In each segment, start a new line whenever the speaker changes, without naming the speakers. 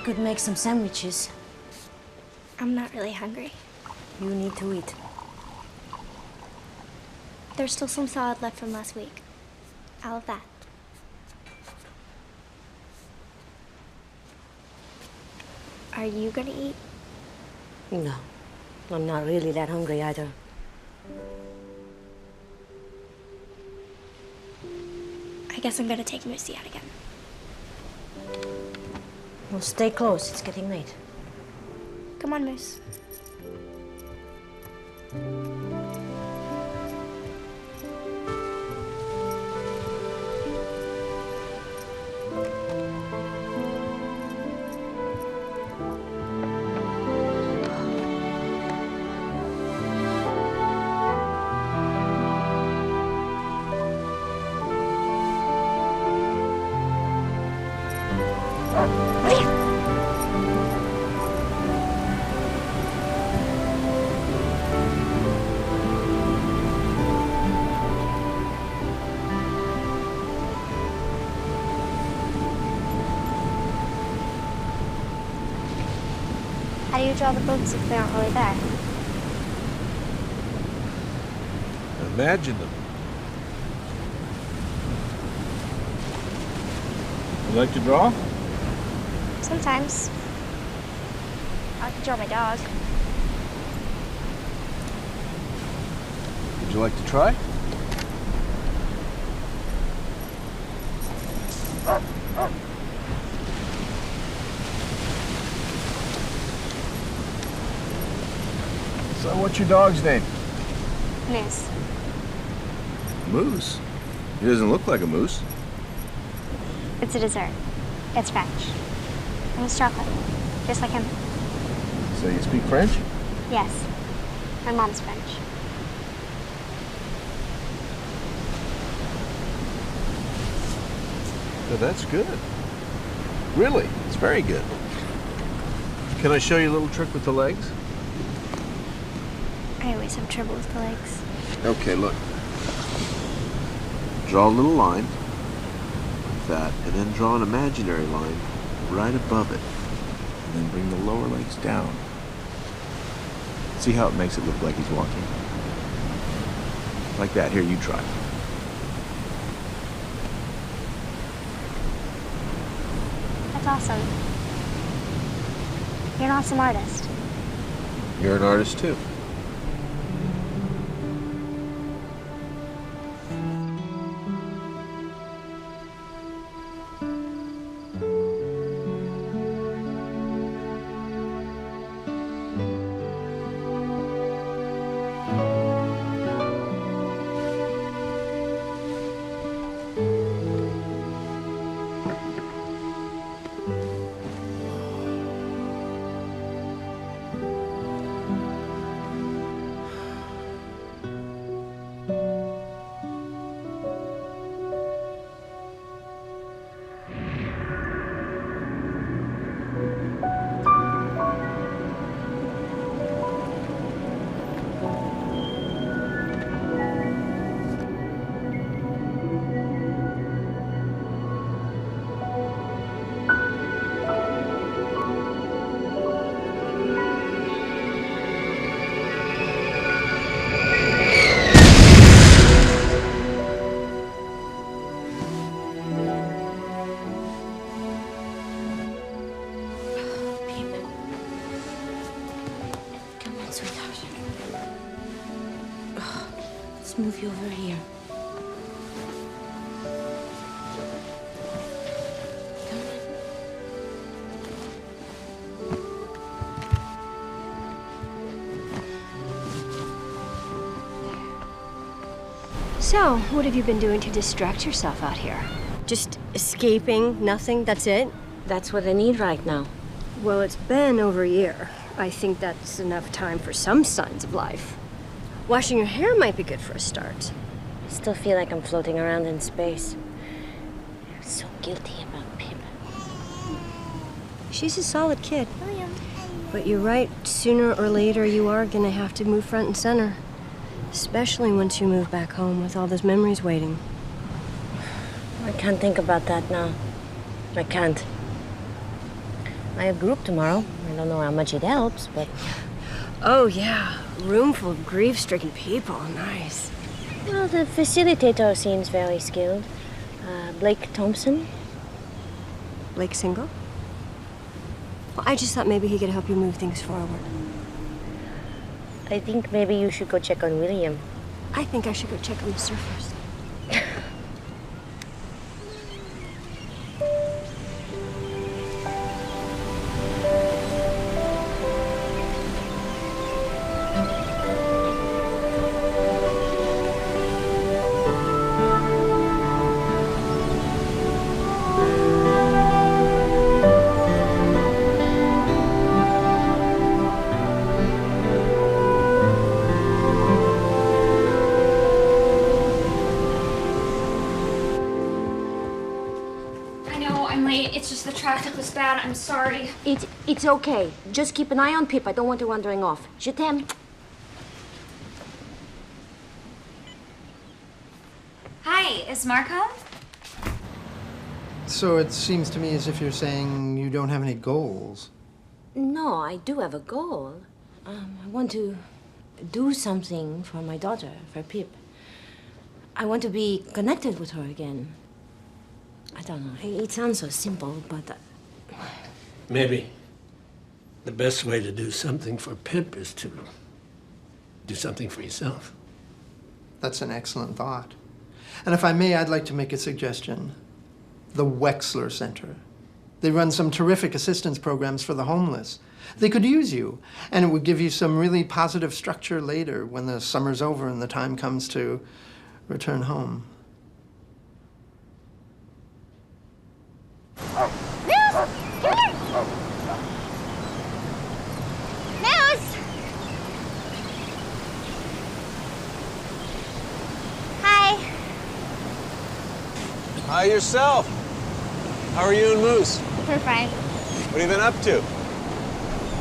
could make some sandwiches.
I'm not really hungry.
You need to eat.
There's still some salad left from last week. I'll have that. Are you gonna eat?
No, I'm not really that hungry either.
I guess I'm gonna take Moosey out again.
Well, stay close. It's getting late.
Come on, Moose. How do you draw the boats if they aren't really there?
Imagine them. You like to draw?
Sometimes. I can draw my dog.
Would you like to try? So what's your dog's name?
Moose.
Moose? He doesn't look like a moose.
It's a dessert. It's French. And it's chocolate. Just like him.
So you speak French?
Yes. My mom's French.
Oh, that's good. Really, it's very good. Can I show you a little trick with the legs?
I always have trouble with the legs.
Okay, look. Draw a little line, like that, and then draw an imaginary line right above it. And then bring the lower legs down. See how it makes it look like he's walking? Like that. Here, you try.
That's awesome. You're an awesome artist.
You're an artist, too.
Move you over here. Come on.
So, what have you been doing to distract yourself out here? Just escaping, nothing, that's it?
That's what I need right now.
Well, it's been over a year. I think that's enough time for some signs of life. Washing your hair might be good for a start.
I still feel like I'm floating around in space. I'm so guilty about Pip.
She's a solid kid.
William.
But you're right, sooner or later you are gonna have to move front and center. Especially once you move back home with all those memories waiting.
I can't think about that now. I can't. I have group tomorrow. I don't know how much it helps, but...
Oh, yeah. Room full of grief-stricken people. Nice.
Well, the facilitator seems very skilled. Blake Thompson.
Blake single? Well, I just thought maybe he could help you move things forward.
I think maybe you should go check on William.
I think I should go check on the surfers.
It's just the traffic was bad. I'm sorry.
It's okay. Just keep an eye on Pip. I don't want her wandering off. Je t'aime.
Hi, is Mark home?
So it seems to me as if you're saying you don't have any goals.
No, I do have a goal. I want to do something for my daughter, for Pip. I want to be connected with her again. I don't know. It sounds so simple, but...
Maybe the best way to do something for Pip is to do something for yourself.
That's an excellent thought. And if I may, I'd like to make a suggestion. The Wexler Center. They run some terrific assistance programs for the homeless. They could use you, and it would give you some really positive structure later when the summer's over and the time comes to return home.
Hi yourself. How are you and Moose?
We're fine.
What have you been up to?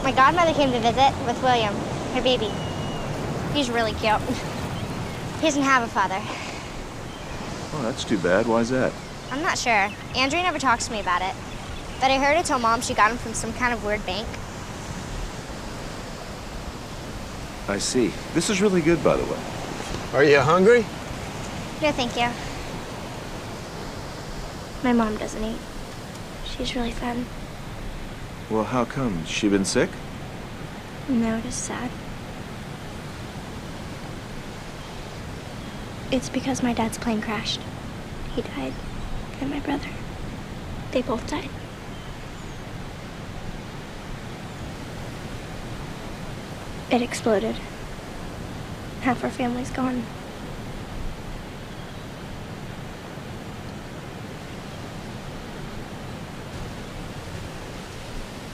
My godmother came to visit with William, her baby. He's really cute. He doesn't have a father.
Oh, that's too bad. Why's that?
I'm not sure. Andrea never talks to me about it. But I heard her tell Mom she got him from some kind of weird bank.
I see. This is really good, by the way.
Are you hungry?
No, thank you. My mom doesn't eat. She's really thin.
Well, how come? She been sick?
No, just sad. It's because my dad's plane crashed. He died. And my brother. They both died. It exploded. Half our family's gone.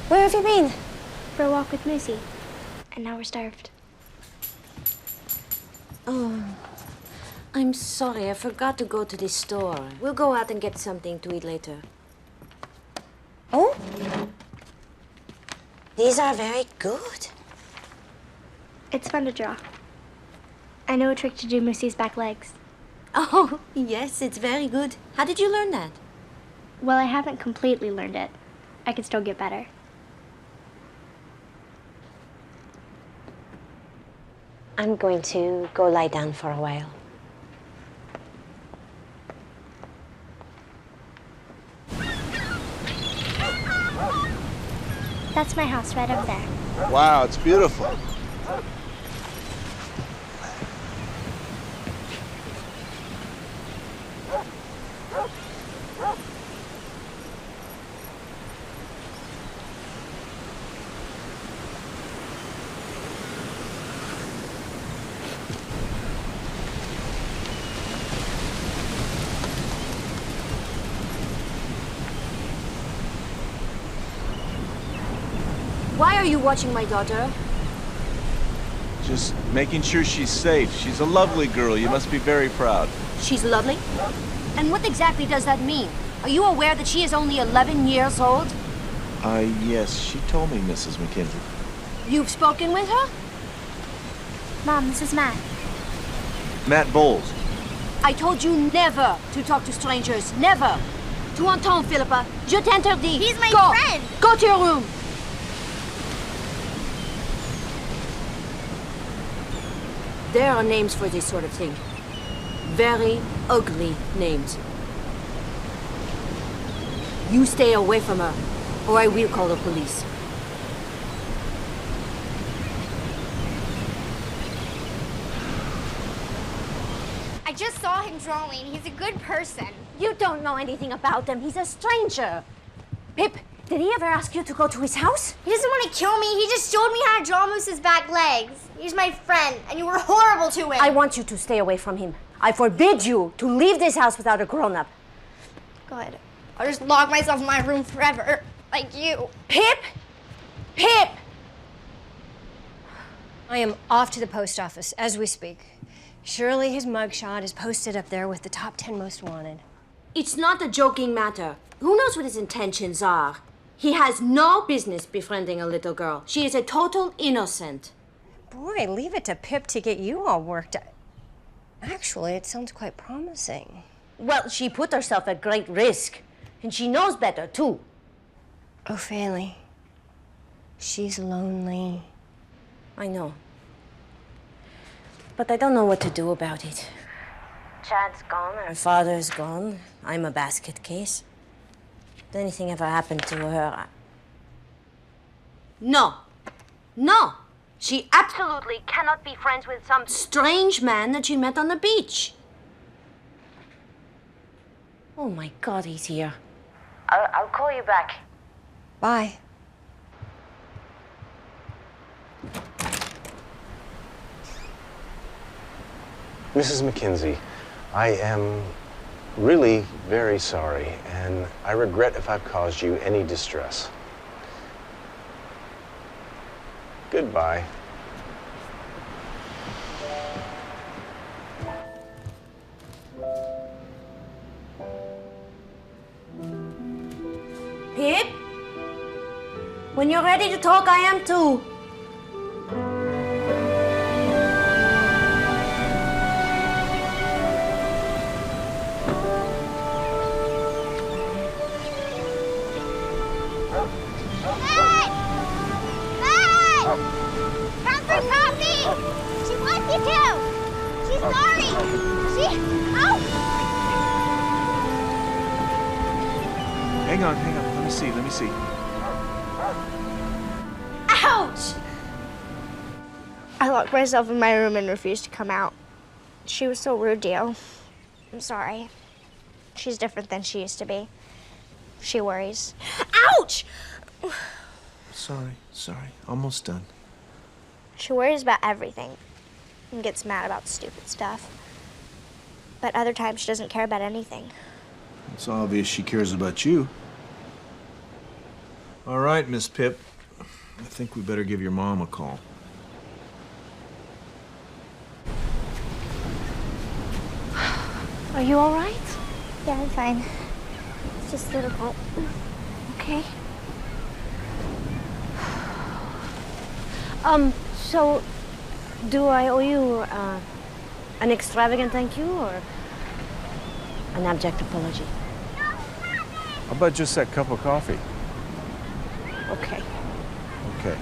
Where have you been?
For a walk with Missy. And now we're starved.
Oh, I'm sorry. I forgot to go to the store. We'll go out and get something to eat later. Oh? These are very good.
It's fun to draw. I know a trick to do Missy's back legs.
Oh, yes, it's very good. How did you learn that?
Well, I haven't completely learned it. I can still get better.
I'm going to go lie down for a while.
That's my house right over there.
Wow, it's beautiful.
Why are you watching my daughter?
Just making sure she's safe. She's a lovely girl. You must be very proud.
She's lovely? And what exactly does that mean? Are you aware that she is only 11 years old?
Yes, she told me, Mrs. McKenzie.
You've spoken with her?
Mom, this is Matt.
Matt Bowles.
I told you never to talk to strangers. Never. Tu entends, Philippa? Je t'interdis.
He's my
Go.
friend.
Go to your room. There are names for this sort of thing. Very ugly names. You stay away from her, or I will call the police.
I just saw him drawing. He's a good person.
You don't know anything about him. He's a stranger. Pip, did he ever ask you to go to his house?
He doesn't want to kill me. He just showed me how to draw Moose's back legs. He's my friend, and you were horrible to him.
I want you to stay away from him. I forbid you to leave this house without a grown-up.
Good. I'll just lock myself in my room forever, like you.
Pip! Pip!
I am off to the post office as we speak. Surely his mugshot is posted up there with the top 10 most wanted.
It's not a joking matter. Who knows what his intentions are? He has no business befriending a little girl. She is a total innocent.
Boy, leave it to Pip to get you all worked up. Actually, it sounds quite promising.
Well, she put herself at great risk. And she knows better, too.
Ophelia, she's lonely.
I know. But I don't know what to do about it. Chad's gone, her father's gone. I'm a basket case. If anything ever happened to her, No. No! She absolutely cannot be friends with some strange man that she met on the beach. Oh my God, he's here. I'll call you back.
Bye.
Mrs. McKenzie, I am really very sorry, and I regret if I've caused you any distress. Goodbye.
Pip? When you're ready to talk, I am too.
Hey! Hey! Come for coffee! She wants you to! She's sorry! Oh!
Hang on. Let me see.
Ouch! I locked myself in my room and refused to come out. She was so rude to you. I'm sorry. She's different than she used to be. She worries. Ouch!
Sorry. Almost done.
She worries about everything and gets mad about stupid stuff. But other times she doesn't care about anything.
It's obvious she cares about you. All right, Miss Pip. I think we better give your mom a call.
Are you all right?
Yeah, I'm fine. It's just a little cold.
Okay. So, do I owe you an extravagant thank you or an abject apology?
How about just that cup of coffee?
Okay.
Okay.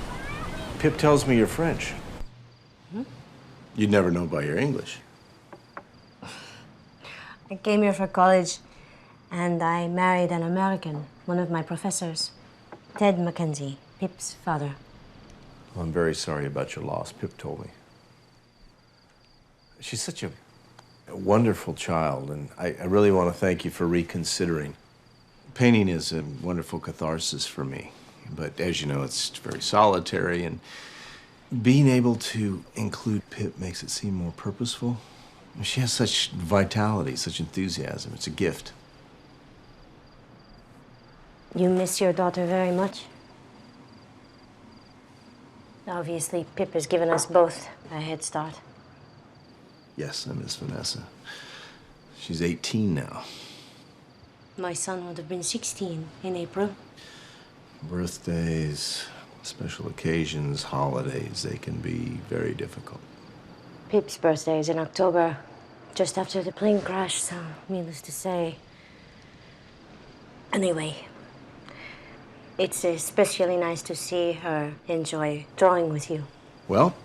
Pip tells me you're French. You'd never know by your English.
I came here for college, and I married an American, one of my professors, Ted Mackenzie, Pip's father.
Well, I'm very sorry about your loss, Pip told me. She's such a wonderful child, and I really want to thank you for reconsidering. Painting is a wonderful catharsis for me, but as you know, it's very solitary, and being able to include Pip makes it seem more purposeful. She has such vitality, such enthusiasm. It's a gift.
You miss your daughter very much? Obviously, Pip has given us both a head start.
Yes, I miss Vanessa. She's 18 now.
My son would have been 16 in April.
Birthdays, special occasions, holidays, they can be very difficult.
Pip's birthday is in October, just after the plane crash, so needless to say. Anyway, it's especially nice to see her enjoy drawing with you.
Well,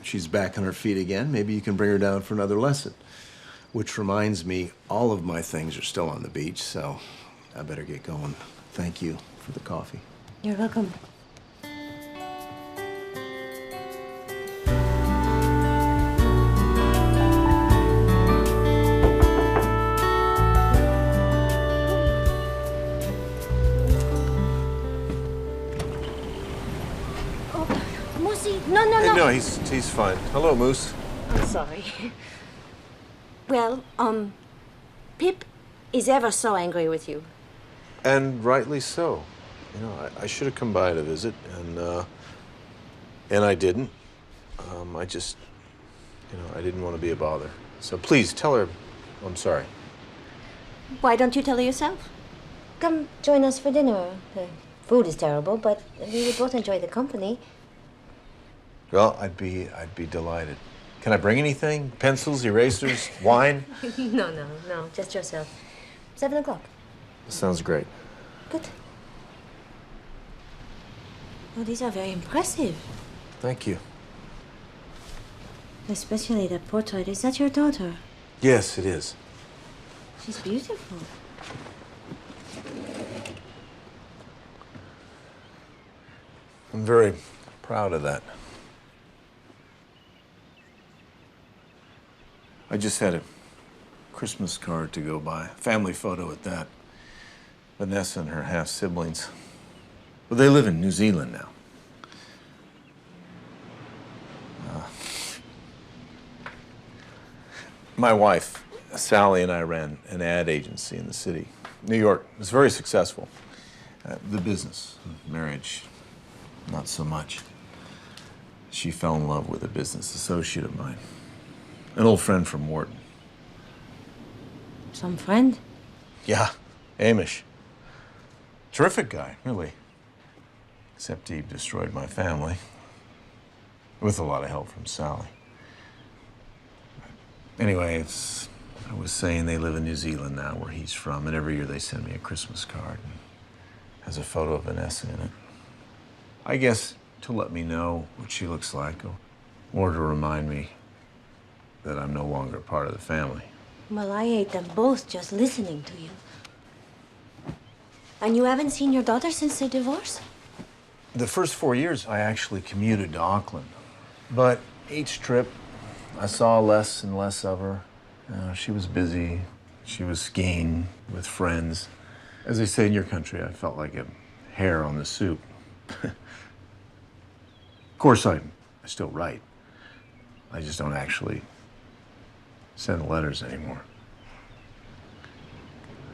she's back on her feet again, maybe you can bring her down for another lesson. Which reminds me, all of my things are still on the beach, so I better get going. Thank you for the coffee.
You're welcome.
No, no, he's fine. Hello, Moose.
I'm sorry. Well, Pip is ever so angry with you.
And rightly so. You know, I should have come by to visit, and I didn't. I just, you know, I didn't want to be a bother. So please tell her I'm sorry.
Why don't you tell her yourself? Come join us for dinner. The food is terrible, but we would both enjoy the company.
Well, I'd be delighted. Can I bring anything? Pencils, erasers, wine?
No, just yourself. 7 o'clock.
Sounds great.
Good. Oh, these are very impressive.
Thank you.
Especially that portrait. Is that your daughter?
Yes, it is.
She's beautiful.
I'm very proud of that. I just had a Christmas card to go by. Family photo at that. Vanessa and her half-siblings. Well, they live in New Zealand now. My wife, Sally, and I ran an ad agency in the city. New York. It was very successful. The business, marriage, not so much. She fell in love with a business associate of mine. An old friend from Wharton.
Some friend?
Yeah, Amish. Terrific guy, really. Except he destroyed my family. With a lot of help from Sally. Anyway, I was saying they live in New Zealand now, where he's from, and every year they send me a Christmas card. And has a photo of Vanessa in it. I guess to let me know what she looks like, or to remind me that I'm no longer part of the family.
Well, I hate them both just listening to you. And you haven't seen your daughter since the divorce?
The first 4 years, I actually commuted to Auckland. But each trip, I saw less and less of her. She was busy. She was skiing with friends. As they say in your country, I felt like a hair on the soup. Of course, I still write. I just don't actually send letters anymore.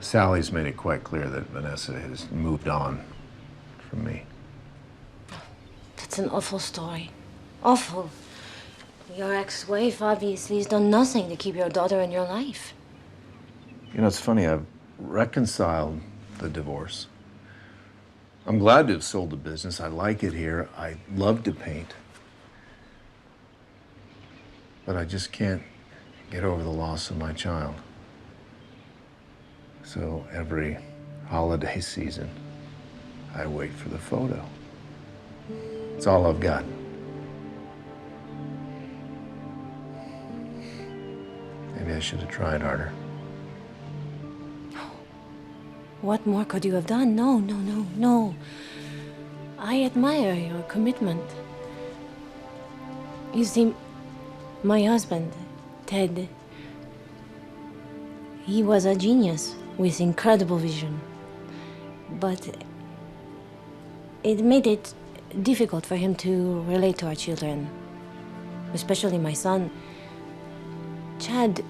Sally's made it quite clear that Vanessa has moved on from me.
That's an awful story. Awful. Your ex-wife obviously has done nothing to keep your daughter in your life.
You know, it's funny, I've reconciled the divorce. I'm glad to have sold the business. I like it here. I love to paint. But I just can't get over the loss of my child. So every holiday season, I wait for the photo. It's all I've got. Maybe I should have tried harder.
What more could you have done? No. I admire your commitment. You see, my husband, Ted, he was a genius with incredible vision. But it made it difficult for him to relate to our children, especially my son. Chad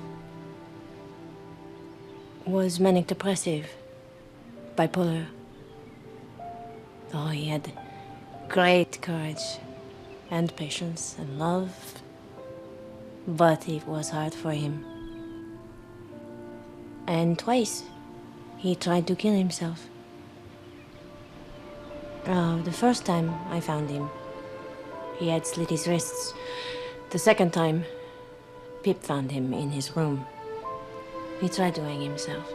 was manic depressive, bipolar. Oh, he had great courage and patience and love, but it was hard for him. And twice he tried to kill himself. The first time I found him, he had slit his wrists. The second time, Pip found him in his room. He tried to hang himself.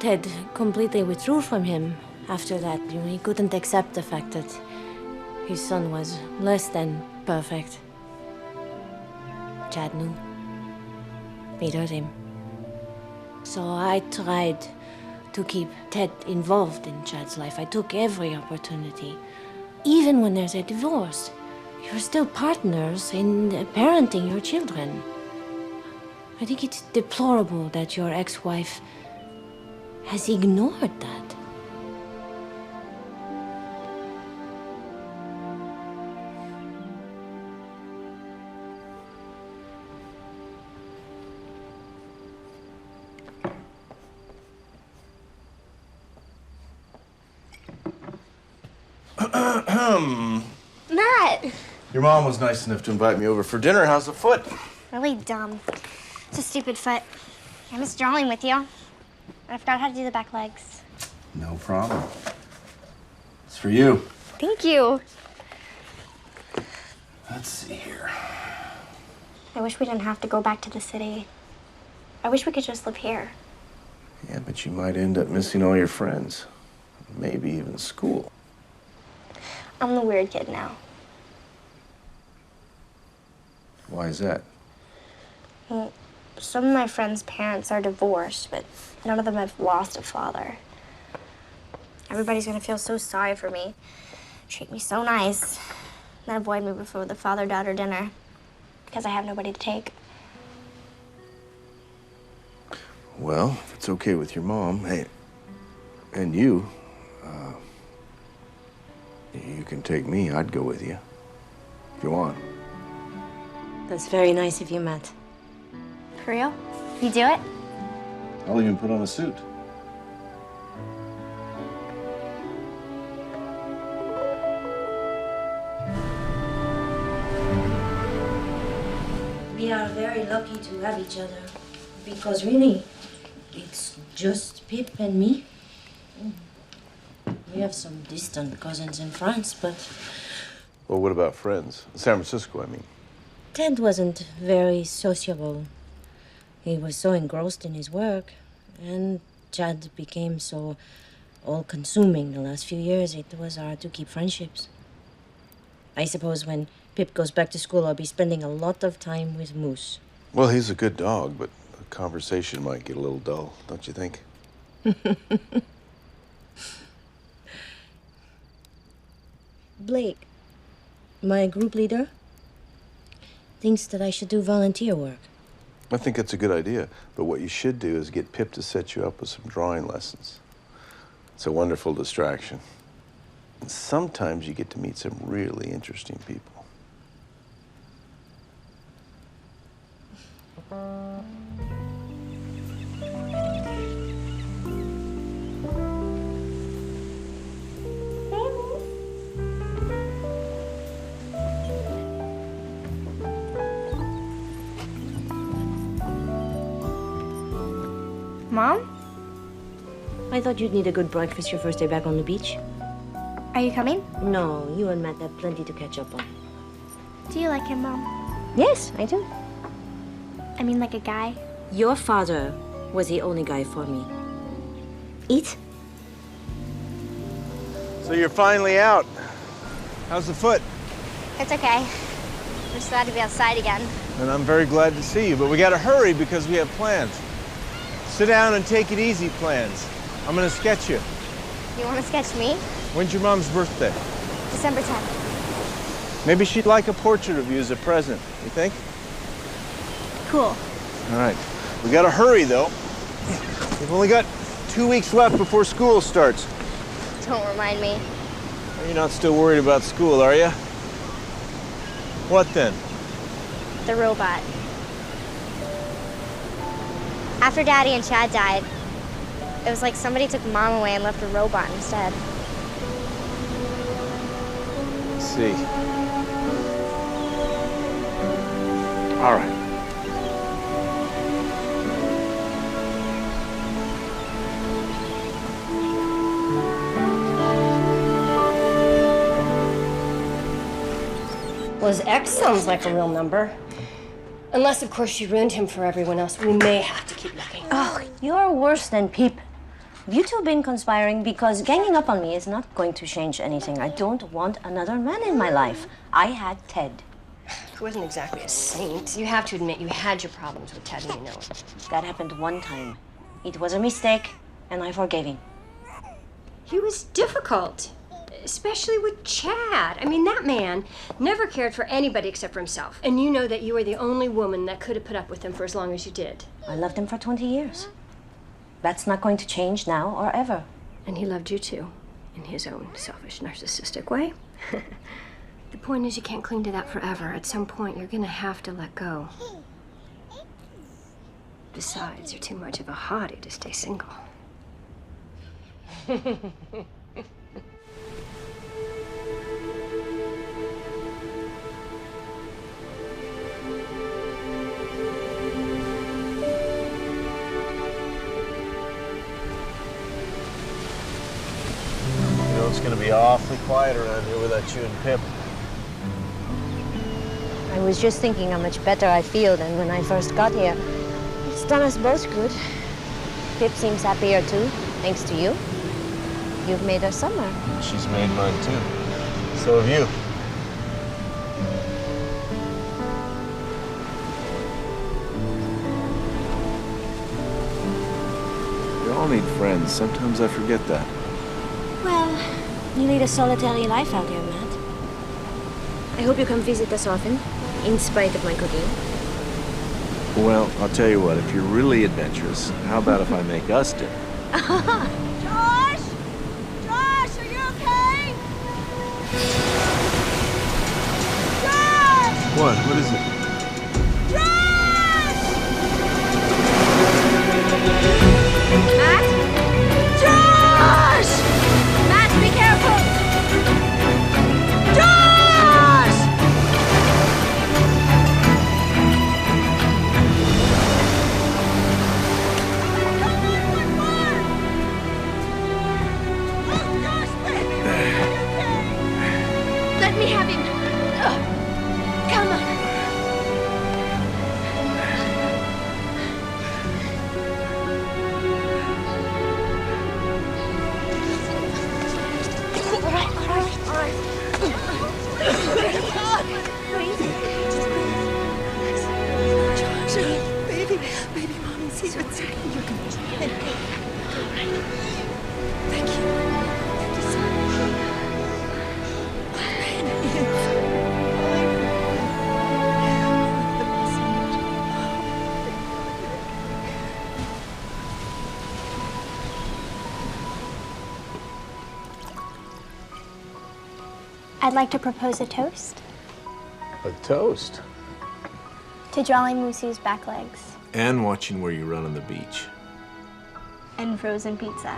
Ted completely withdrew from him after that. He couldn't accept the fact that his son was less than perfect. Chad knew. It hurt him. So I tried to keep Ted involved in Chad's life. I took every opportunity. Even when there's a divorce, you're still partners in parenting your children. I think it's deplorable that your ex-wife has ignored that.
Matt!
Your mom was nice enough to invite me over for dinner. How's the foot?
Really dumb. It's a stupid foot. I miss drawing with you. I forgot how to do the back legs.
No problem. It's for you.
Thank you.
Let's see here.
I wish we didn't have to go back to the city. I wish we could just live here.
Yeah, but you might end up missing all your friends. Maybe even school.
I'm the weird kid now.
Why is that?
Well, some of my friends' parents are divorced, but none of them have lost a father. Everybody's gonna feel so sorry for me, treat me so nice, then avoid me before the father-daughter dinner because I have nobody to take.
Well, if it's okay with your mom, hey, and you, you can take me. I'd go with you if you want.
That's very nice of you, Matt.
For real? You do it?
I'll even put on a suit.
We are very lucky to have each other because really, it's just Pip and me. We have some distant cousins in France, but
Well, what about friends? San Francisco, I mean.
Ted wasn't very sociable. He was so engrossed in his work, and Chad became so all-consuming the last few years, it was hard to keep friendships. I suppose when Pip goes back to school, I'll be spending a lot of time with Moose.
Well, he's a good dog, but the conversation might get a little dull, don't you think?
Blake, my group leader, thinks that I should do volunteer work.
I think that's a good idea, but what you should do is get Pip to set you up with some drawing lessons. It's a wonderful distraction. And sometimes you get to meet some really interesting people.
Mom?
I thought you'd need a good breakfast your first day back on the beach.
Are you coming?
No, you and Matt have plenty to catch up on.
Do you like him, Mom?
Yes, I do.
I mean, like a guy?
Your father was the only guy for me. Eat.
So you're finally out. How's the foot?
It's okay. I'm just glad to be outside again.
And I'm very glad to see you, but we gotta hurry because we have plans. Sit down and take it easy plans. I'm gonna sketch you.
You want to sketch me?
When's your mom's birthday?
December 10th.
Maybe she'd like a portrait of you as a present, you think?
Cool.
All right. We gotta hurry, though. We've only got 2 weeks left before school starts.
Don't remind me.
You're not still worried about school, are you? What then?
The robot. After Daddy and Chad died, it was like somebody took Mom away and left a robot instead.
Let's see. All right.
Well, his ex sounds like a real number. Unless, of course, she ruined him for everyone else. We may have to keep looking.
Oh, you're worse than Pip. You two been conspiring because ganging up on me is not going to change anything. I don't want another man in my life. I had Ted.
He wasn't exactly a saint. You have to admit you had your problems with Ted, and you know it.
That happened one time. It was a mistake, and I forgave him.
He was difficult, especially with Chad. I mean, that man never cared for anybody except for himself. And you know that you were the only woman that could have put up with him for as long as you did.
I loved him for 20 years. That's not going to change now or ever.
And he loved you too, in his own selfish, narcissistic way. The point is, you can't cling to that forever. At some point, you're gonna have to let go. Besides, you're too much of a hottie to stay single.
It's gonna be awfully quiet around here without you and Pip.
I was just thinking how much better I feel than when I first got here. It's done us both good. Pip seems happier too, thanks to you. You've made her summer.
She's made mine too. So have you.
We all need friends. Sometimes I forget that.
Well, you lead a solitary life out here, Matt. I hope you come visit us often, in spite of my cooking.
Well, I'll tell you what, if you're really adventurous, how about if I make us dinner?
Josh! Josh, are you okay? Josh!
What? What is it?
Josh! Matt? Josh! Matt, be careful! Josh! Let me have him. Come on. All right. Josh, baby, mommy sees what's happening. You're gonna be okay. All right. Thank you. Thank you so
I'd like to propose a toast
A toast.
to Jolly Moosey's back legs
And watching where you run on the beach.
and frozen pizza.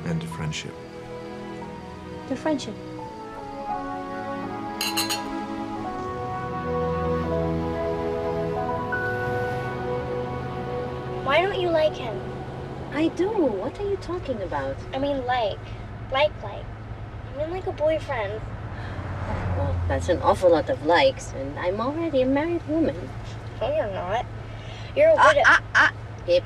And to friendship.
To friendship.
Why don't you like him?
I do. What are you talking about?
I mean, like. I mean, like a boyfriend.
Well, that's an awful lot of likes, and I'm already a married woman.
No, you're not. You're a widow.
Pip.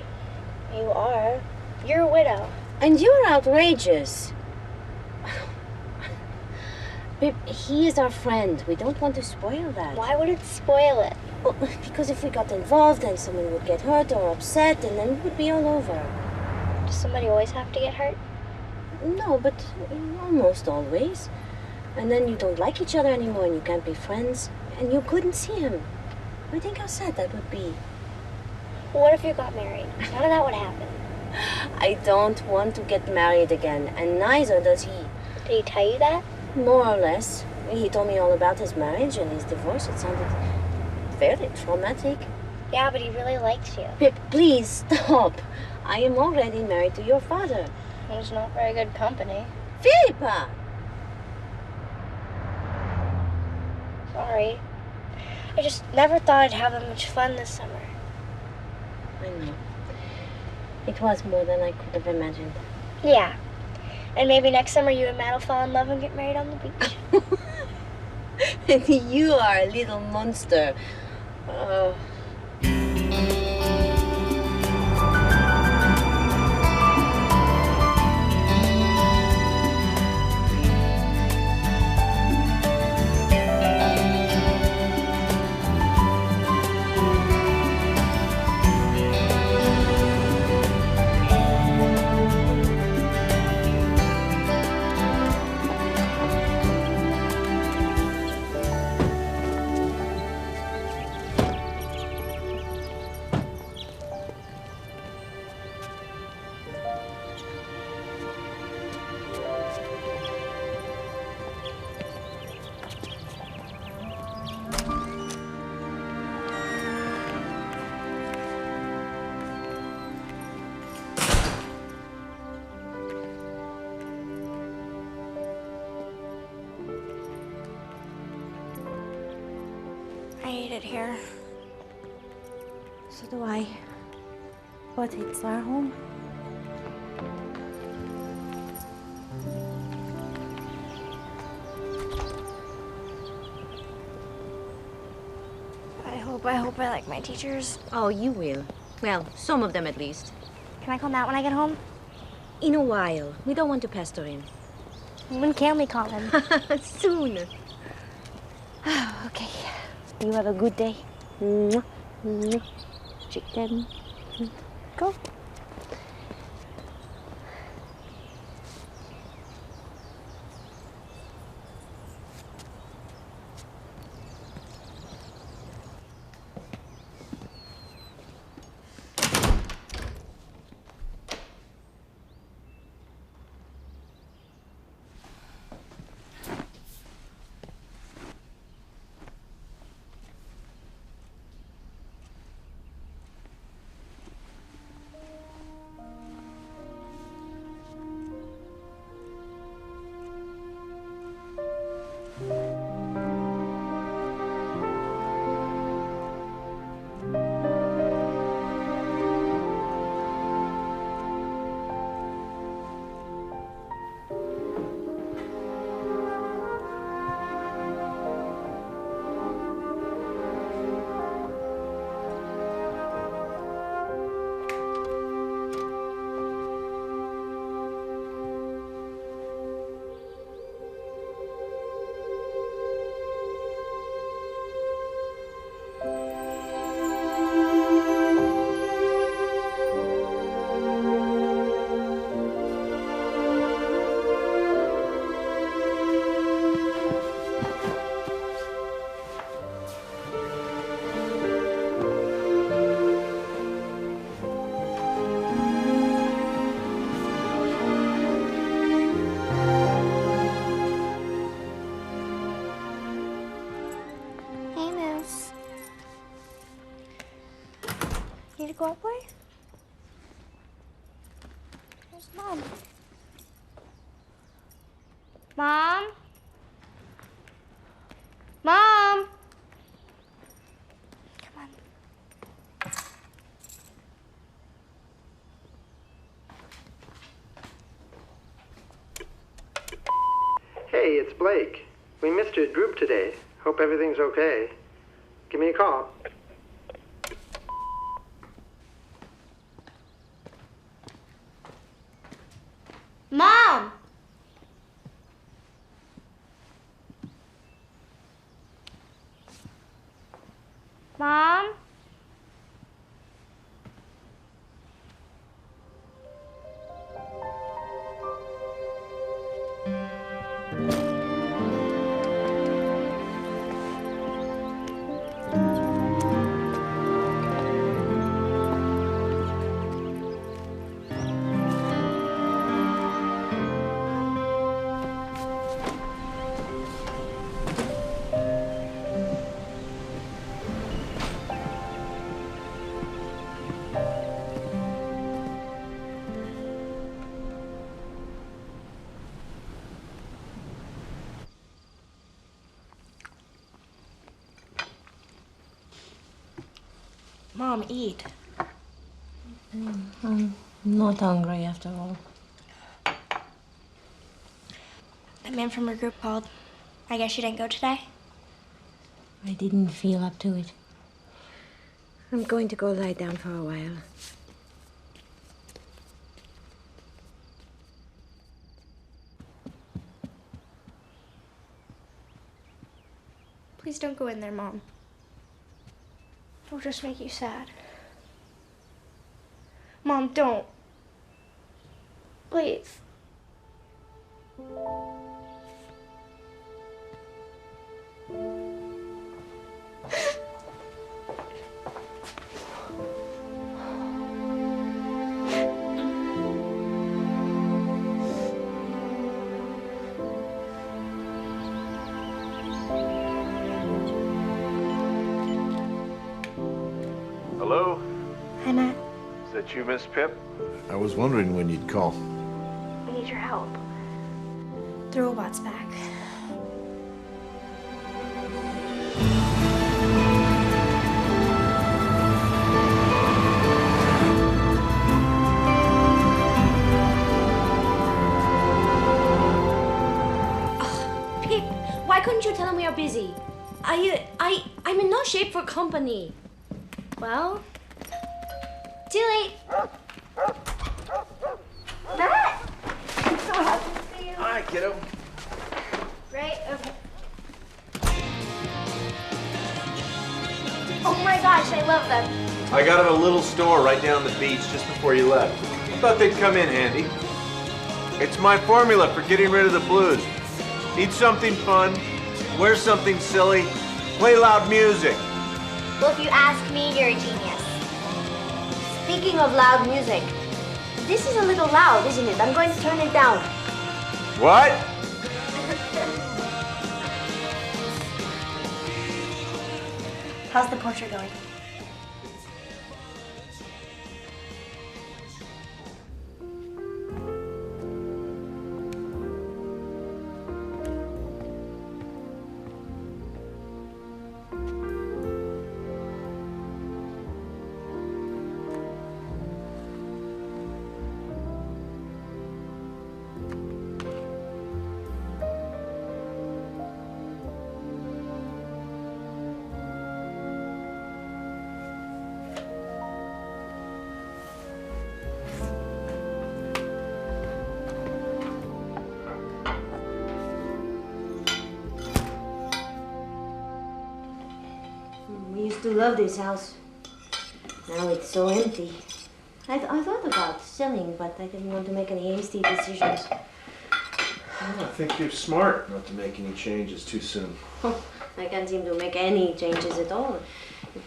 You are. You're a widow.
And you're outrageous. Pip, he is our friend. We don't want to spoil that.
Why would it spoil it?
Well, because if we got involved, then someone would get hurt or upset, and then it would be all over.
Does somebody always have to get hurt?
No, but almost always. And then you don't like each other anymore, and you can't be friends, and you couldn't see him. I think how sad that would be.
Well, what if you got married? None of that would happen.
I don't want to get married again, and neither does he.
Did he tell you that?
More or less. He told me all about his marriage and his divorce. It sounded very traumatic.
Yeah, but he really likes you.
Pip, please stop. I am already married to your father.
It was not very good company.
Philippa!
Sorry. I just never thought I'd have that much fun this summer.
I know. It was more than I could have imagined.
Yeah. And maybe next summer you and Matt will fall in love and get married on the beach.
You are a little monster.
hate it here.
So do I. But it's our home.
I hope I like my teachers.
Oh, you will. Well, some of them at least.
Can I call Matt when I get home?
In a while. We don't want to pester him.
When can we call him?
Soon.
Okay.
You have a good day. Mwah. Mwah. Chicken. Go.
Hey, Miss. Need to go out, boy? Where's Mom? Mom? Mom? Come on.
Hey, it's Blake. We missed you at group today. Hope everything's okay. Give me a call.
Mom! Mom? Mom, eat.
I'm not hungry after all.
The man from her group called. I guess you didn't go today?
I didn't feel up to it. I'm going to go lie down for a while.
Please don't go in there, Mom. It'll just make you sad. Mom, don't. Please.
Hello?
Hi, Matt.
Is that you, Miss Pip? I was wondering when you'd call.
We need your help. The robot's back.
don't you tell him we are busy? I'm in no shape for company. Well, Tilly.
Matt! I'm so happy to see you.
Hi, kiddo.
Right? Okay. Oh my gosh, I love them.
I got him a little store right down the beach just before you left. I thought they'd come in handy. It's my formula for getting rid of the blues. Eat something fun, wear something silly, play loud music.
Well, if you ask me, you're a genius.
Speaking of loud music, this is a little loud, isn't it? I'm going to turn it down.
What?
How's the portrait going?
We used to love this house. Now it's so empty. I thought about selling, but I didn't want to make any hasty decisions.
I think you're smart not to make any changes too soon.
I can't seem to make any changes at all.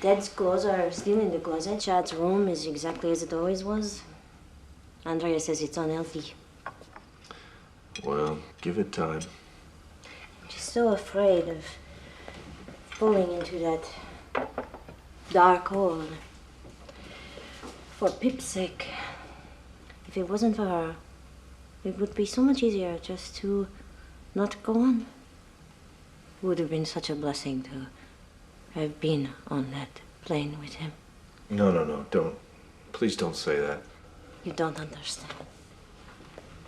Ted's clothes are still in the closet. Chad's room is exactly as it always was. Andrea says it's unhealthy.
Well, give it time.
She's so afraid of falling into that dark hole. For Pip's sake. If it wasn't for her, it would be so much easier just to not go on. It would have been such a blessing to have been on that plane with him.
No, don't. Please don't say that.
You don't understand.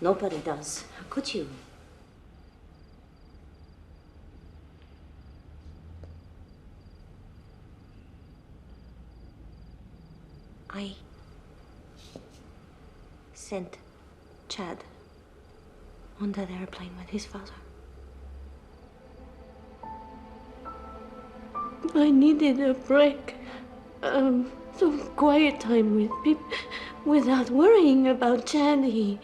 Nobody does. How could you? I sent Chad on that airplane with his father. I needed a break. Some quiet time with Pip without worrying about Chad. He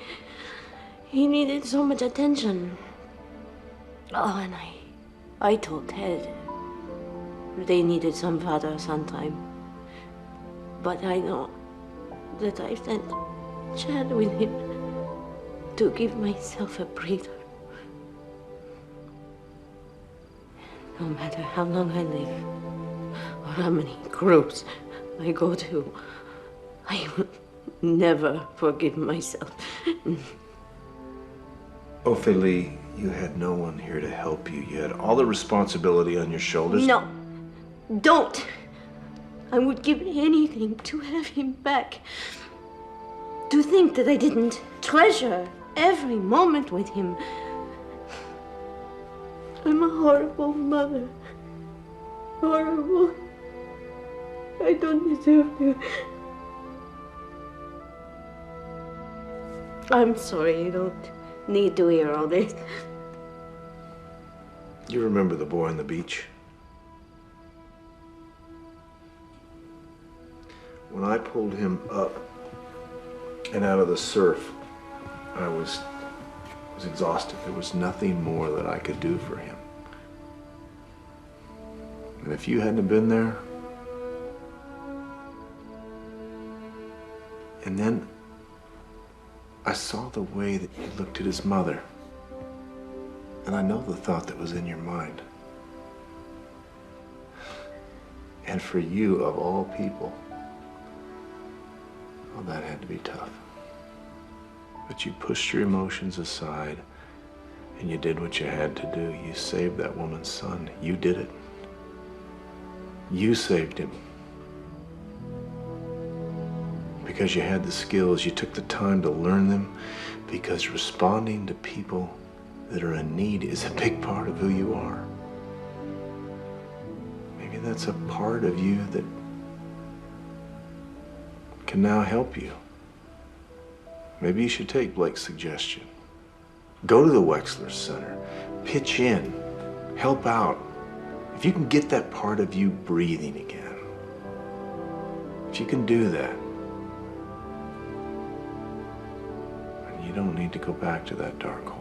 needed so much attention. Oh, and I told Ted they needed some father-son time. But I know that I sent Chad with him to give myself a breather. No matter how long I live, or how many groups I go to, I will never forgive myself.
Ophélie, you had no one here to help you. You had all the responsibility on your shoulders.
No, don't. I would give anything to have him back. To think that I didn't treasure every moment with him. I'm a horrible mother. Horrible. I don't deserve to. I'm sorry, you don't need to hear all this.
You remember the boy on the beach? When I pulled him up and out of the surf, I was exhausted. There was nothing more that I could do for him. And if you hadn't been there, and then I saw the way that you looked at his mother, and I know the thought that was in your mind. And for you, of all people, well, that had to be tough. But you pushed your emotions aside and you did what you had to do. You saved that woman's son. You did it. You saved him. Because you had the skills, you took the time to learn them, because responding to people that are in need is a big part of who you are. Maybe that's a part of you that can now help you. Maybe you should take Blake's suggestion. Go to the Wexler Center, pitch in, help out. If you can get that part of you breathing again, if you can do that, then you don't need to go back to that dark hole.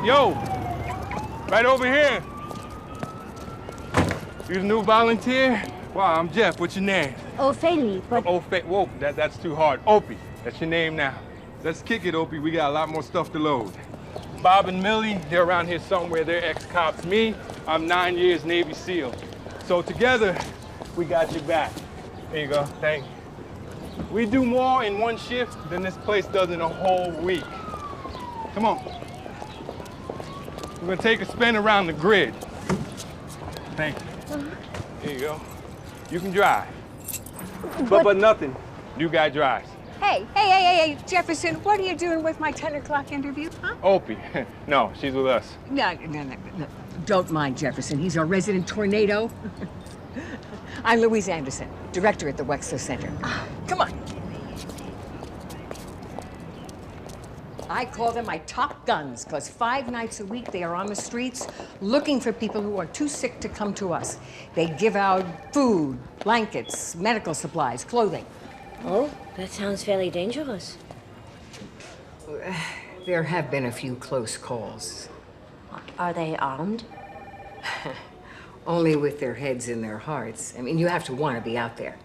Yo, right over here. You the new volunteer? Wow, I'm Jeff. What's your name?
Ophélie, but...
Whoa, that's too hard. Opie, that's your name now. Let's kick it, Opie. We got a lot more stuff to load. Bob and Millie, they're around here somewhere. They're ex-cops. Me, I'm 9 years Navy SEAL. So together, we got your back. There you go. Thank you. We do more in one shift than this place does in a whole week. Come on. We're gonna take a spin around the grid. Thank you. Here you go. You can drive. But nothing. New guy drives.
Hey, Jefferson, what are you doing with my 10 o'clock interview, huh?
Opie. No, she's with us.
No. Don't mind Jefferson. He's our resident tornado. I'm Louise Anderson, director at the Wexler Center. Come on. I call them my top guns, because 5 nights a week they are on the streets looking for people who are too sick to come to us. They give out food, blankets, medical supplies, clothing.
Oh, that sounds fairly dangerous.
There have been a few close calls.
Are they armed?
Only with their heads in their hearts. I mean, you have to want to be out there.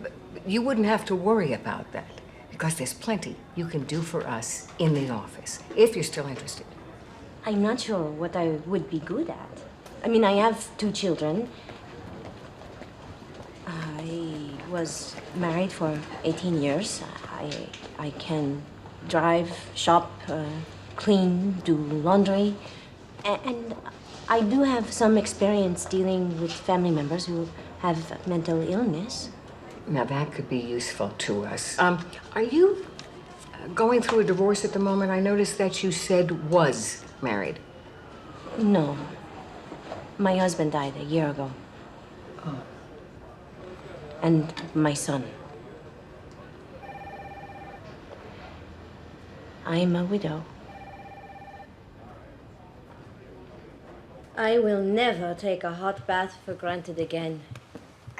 But you wouldn't have to worry about that, because there's plenty you can do for us in the office, if you're still interested.
I'm not sure what I would be good at. I mean, I have 2 children. I was married for 18 years. I can drive, shop, clean, do laundry. And I do have some experience dealing with family members who have mental illness.
Now, that could be useful to us. Are you going through a divorce at the moment? I noticed that you said was married.
No. My husband died a year ago.
Oh.
And my son. I'm a widow. I will never take a hot bath for granted again.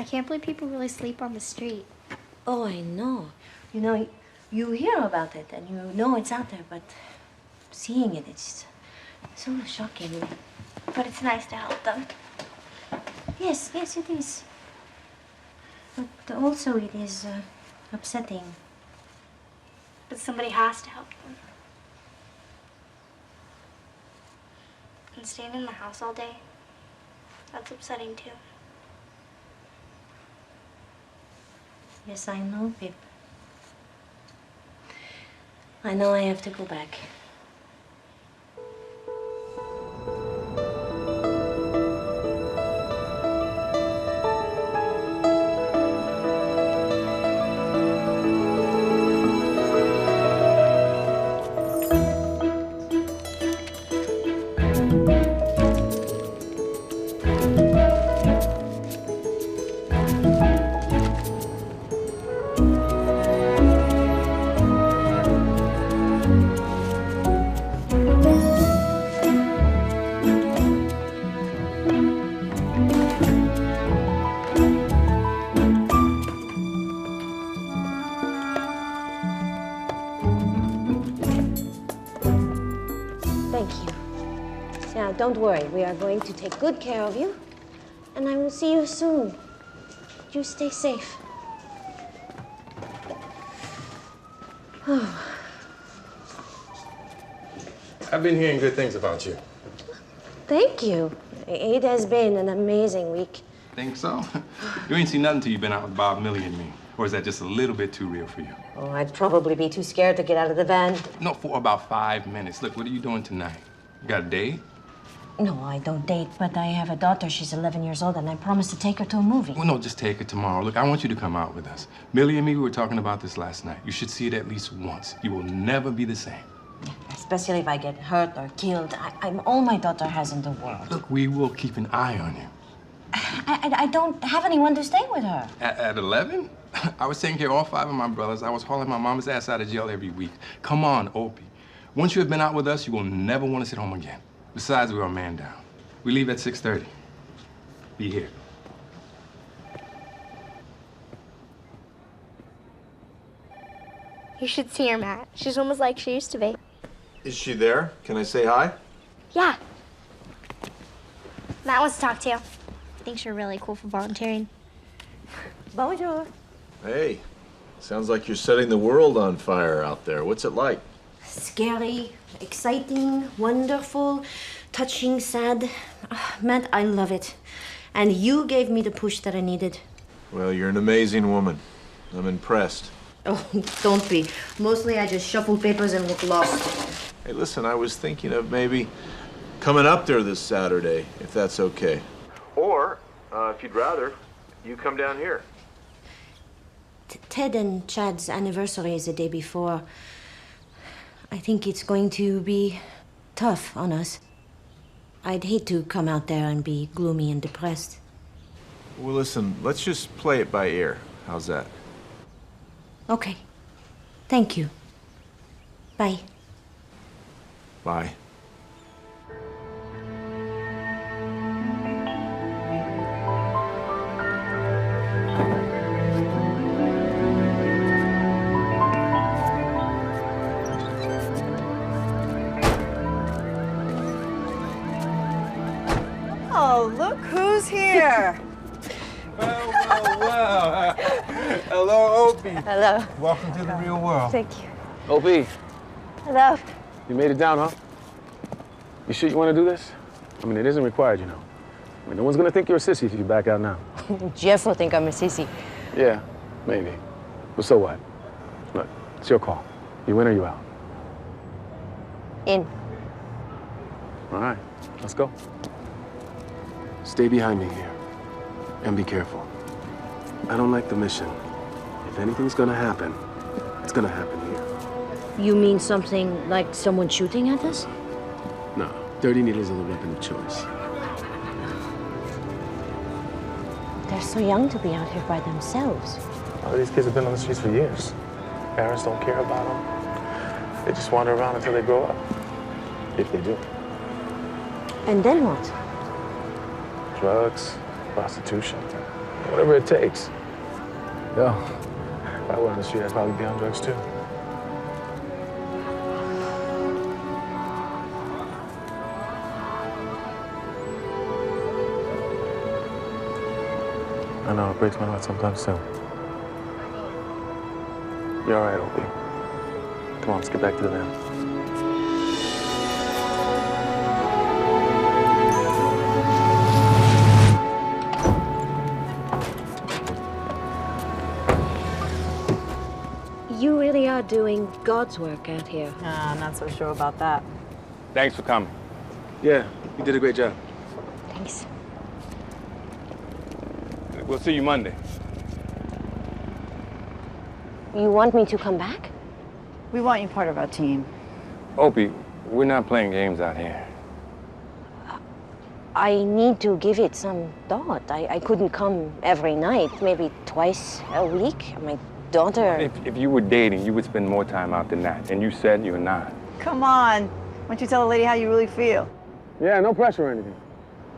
I can't believe people really sleep on the street.
Oh, I know. You know, you hear about it and you know it's out there, but seeing it, it's so shocking.
But it's nice to help them.
Yes, it is. But also it is upsetting.
But somebody has to help them. And staying in the house all day, that's upsetting too.
Yes, I know, Pip. I know I have to go back. Now, don't worry. We are going to take good care of you, and I will see you soon. You stay safe.
I've been hearing good things about you.
Thank you. It has been an amazing week.
Think so? You ain't seen nothing till you've been out with Bob, Millie, and me. Or is that just a little bit too real for you?
Oh, I'd probably be too scared to get out of the van.
No, for about 5 minutes. Look, what are you doing tonight? You got a date?
No, I don't date, but I have a daughter. She's 11 years old, and I promised to take her to a movie.
Well, no, just take it tomorrow. Look, I want you to come out with us. Millie and me, we were talking about this last night. You should see it at least once. You will never be the same.
Especially if I get hurt or killed. I'm all my daughter has in the world.
Look, we will keep an eye on you.
I don't have anyone to stay with her.
At 11? I was taking care of all 5 of my brothers. I was hauling my mama's ass out of jail every week. Come on, Opie. Once you have been out with us, you will never want to sit home again. Besides, we're a man down. We leave at 6:30. Be here.
You should see her, Matt. She's almost like she used to be.
Is she there? Can I say hi?
Yeah. Matt wants to talk to you. Thinks you're really cool for volunteering.
Bonjour.
Hey, sounds like you're setting the world on fire out there. What's it like?
Scary, exciting, wonderful, touching, sad. Matt, I love it. And you gave me the push that I needed.
Well, you're an amazing woman. I'm impressed.
Oh, don't be. Mostly I just shuffle papers and look lost.
Hey, listen, I was thinking of maybe coming up there this Saturday, if that's okay. Or, if you'd rather, you come down here.
Ted and Chad's anniversary is the day before. I think it's going to be tough on us. I'd hate to come out there and be gloomy and depressed.
Well, listen, let's just play it by ear. How's that?
Okay. Thank you. Bye.
Bye.
Oh, look who's here.
Well. Hello, Opie.
Hello.
Welcome to the real world.
Thank you.
Opie,
Hello.
you made it down, huh? You sure you want to do this? I mean, it isn't required, you know. I mean, no one's gonna think you're a sissy if you back out now.
Jeff will think I'm a sissy.
Yeah, maybe. But so what? Look, it's your call. You in or you out?
In.
All right, let's go. Stay behind me here, and be careful. I don't like the mission. If anything's gonna happen, it's gonna happen here.
You mean something like someone shooting at us?
No, dirty needles are the weapon of choice.
They're so young to be out here by themselves.
All these kids have been on the streets for years. Parents don't care about them. They just wander around until they grow up. If they do.
And then what?
Drugs, prostitution, whatever it takes. Yo, if I were on the street, I'd probably be on drugs too. I know, it breaks my heart sometimes too. You're all right, Opie. Come on, let's get back to the van.
You really are doing God's work out here.
I'm not so sure about that.
Thanks for coming.
Yeah, you did a great job.
Thanks.
We'll see you Monday.
You want me to come back?
We want you part of our team.
Opie, we're not playing games out here.
I need to give it some thought. I couldn't come every night, maybe twice a week. My daughter...
If you were dating, you would spend more time out than that. And you said you're not.
Come on. Why don't you tell the lady how you really feel?
Yeah, no pressure or anything.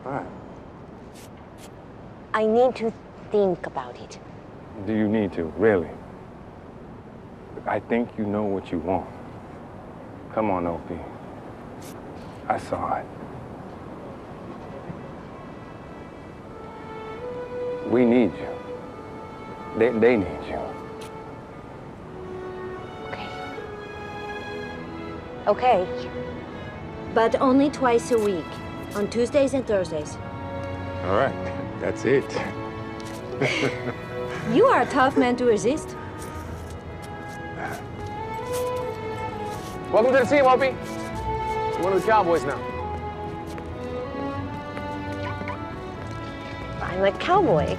All right.
I need to think about it.
Do you need to, really? I think you know what you want. Come on, Opie. I saw it. We need you. They need you.
Okay. But only twice a week, on Tuesdays and Thursdays.
All right, that's it.
You are a tough man to resist.
Welcome to the team, Opie. You're one of the Cowboys now.
I'm a cowboy.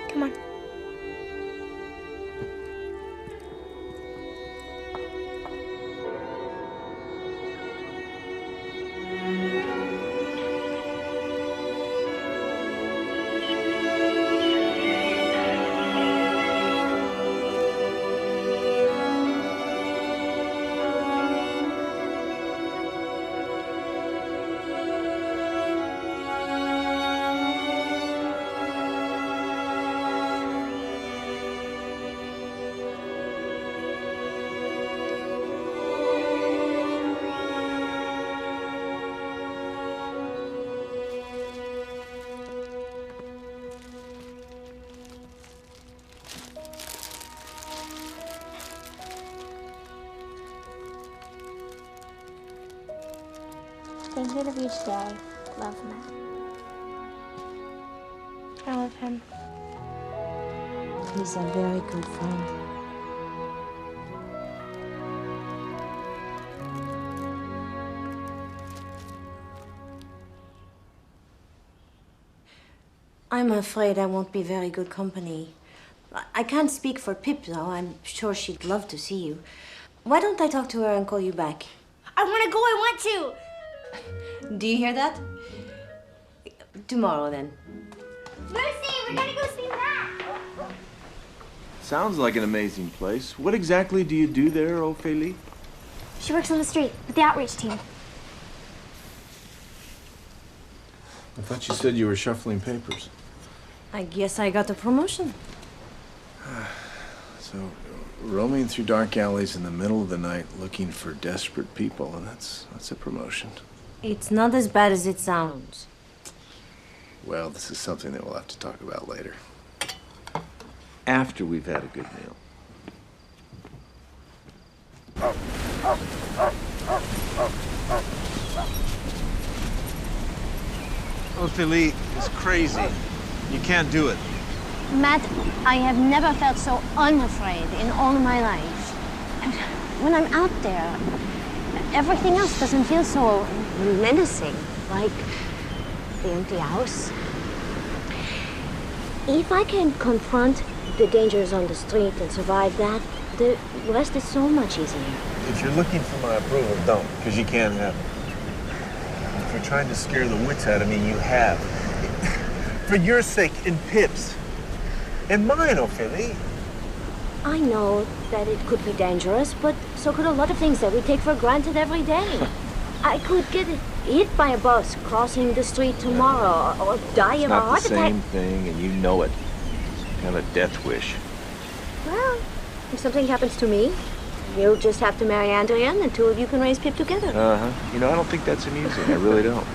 Come on. Thinking of each day. Love, Matt. I love him.
He's a very good friend. I'm afraid I won't be very good company. I can't speak for Pip, though. I'm sure she'd love to see you. Why don't I talk to her and call you back?
I want to go. I want to.
Do you hear that? Tomorrow, then.
Lucy, we're gonna go see Matt.
Sounds like an amazing place. What exactly do you do there, Ophélie?
She works on the street with the outreach team.
I thought you said you were shuffling papers.
I guess I got a promotion.
So, roaming through dark alleys in the middle of the night looking for desperate people, and that's a promotion.
It's not as bad as it sounds.
Well, this is something that we'll have to talk about later. After we've had a good meal.
Ophélie is crazy. You can't do it.
Matt, I have never felt so unafraid in all my life. When I'm out there, everything else doesn't feel so menacing, like the empty house. If I can confront the dangers on the street and survive that, the rest is so much easier.
If you're looking for my approval, don't, because you can't have it. If you're trying to scare the wits out of me, you have. For your sake and Pip's. And mine, Ophélie.
I know that it could be dangerous, but so could a lot of things that we take for granted every day. I could get hit by a bus crossing the street tomorrow, or die of a heart attack.
It's not the same thing, and you know it. It's kind of a death wish.
Well, if something happens to me, you'll just have to marry Andrea, and the two of you can raise Pip together.
Uh-huh. You know, I don't think that's amusing. I really don't.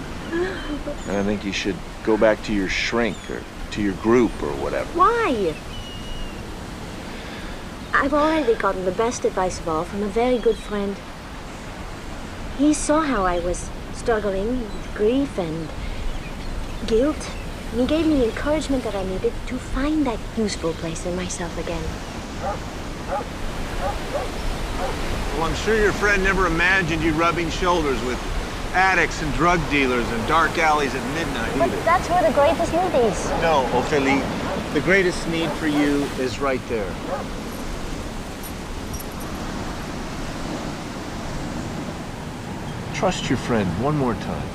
And I think you should go back to your shrink, or to your group, or whatever.
Why? I've already gotten the best advice of all from a very good friend. He saw how I was struggling with grief and guilt, and he gave me the encouragement that I needed to find that useful place in myself again.
Well, I'm sure your friend never imagined you rubbing shoulders with addicts and drug dealers in dark alleys at midnight
But
either.
that's where the greatest need is.
No, Ophélie, the greatest need for you is right there.
Trust your friend one more time.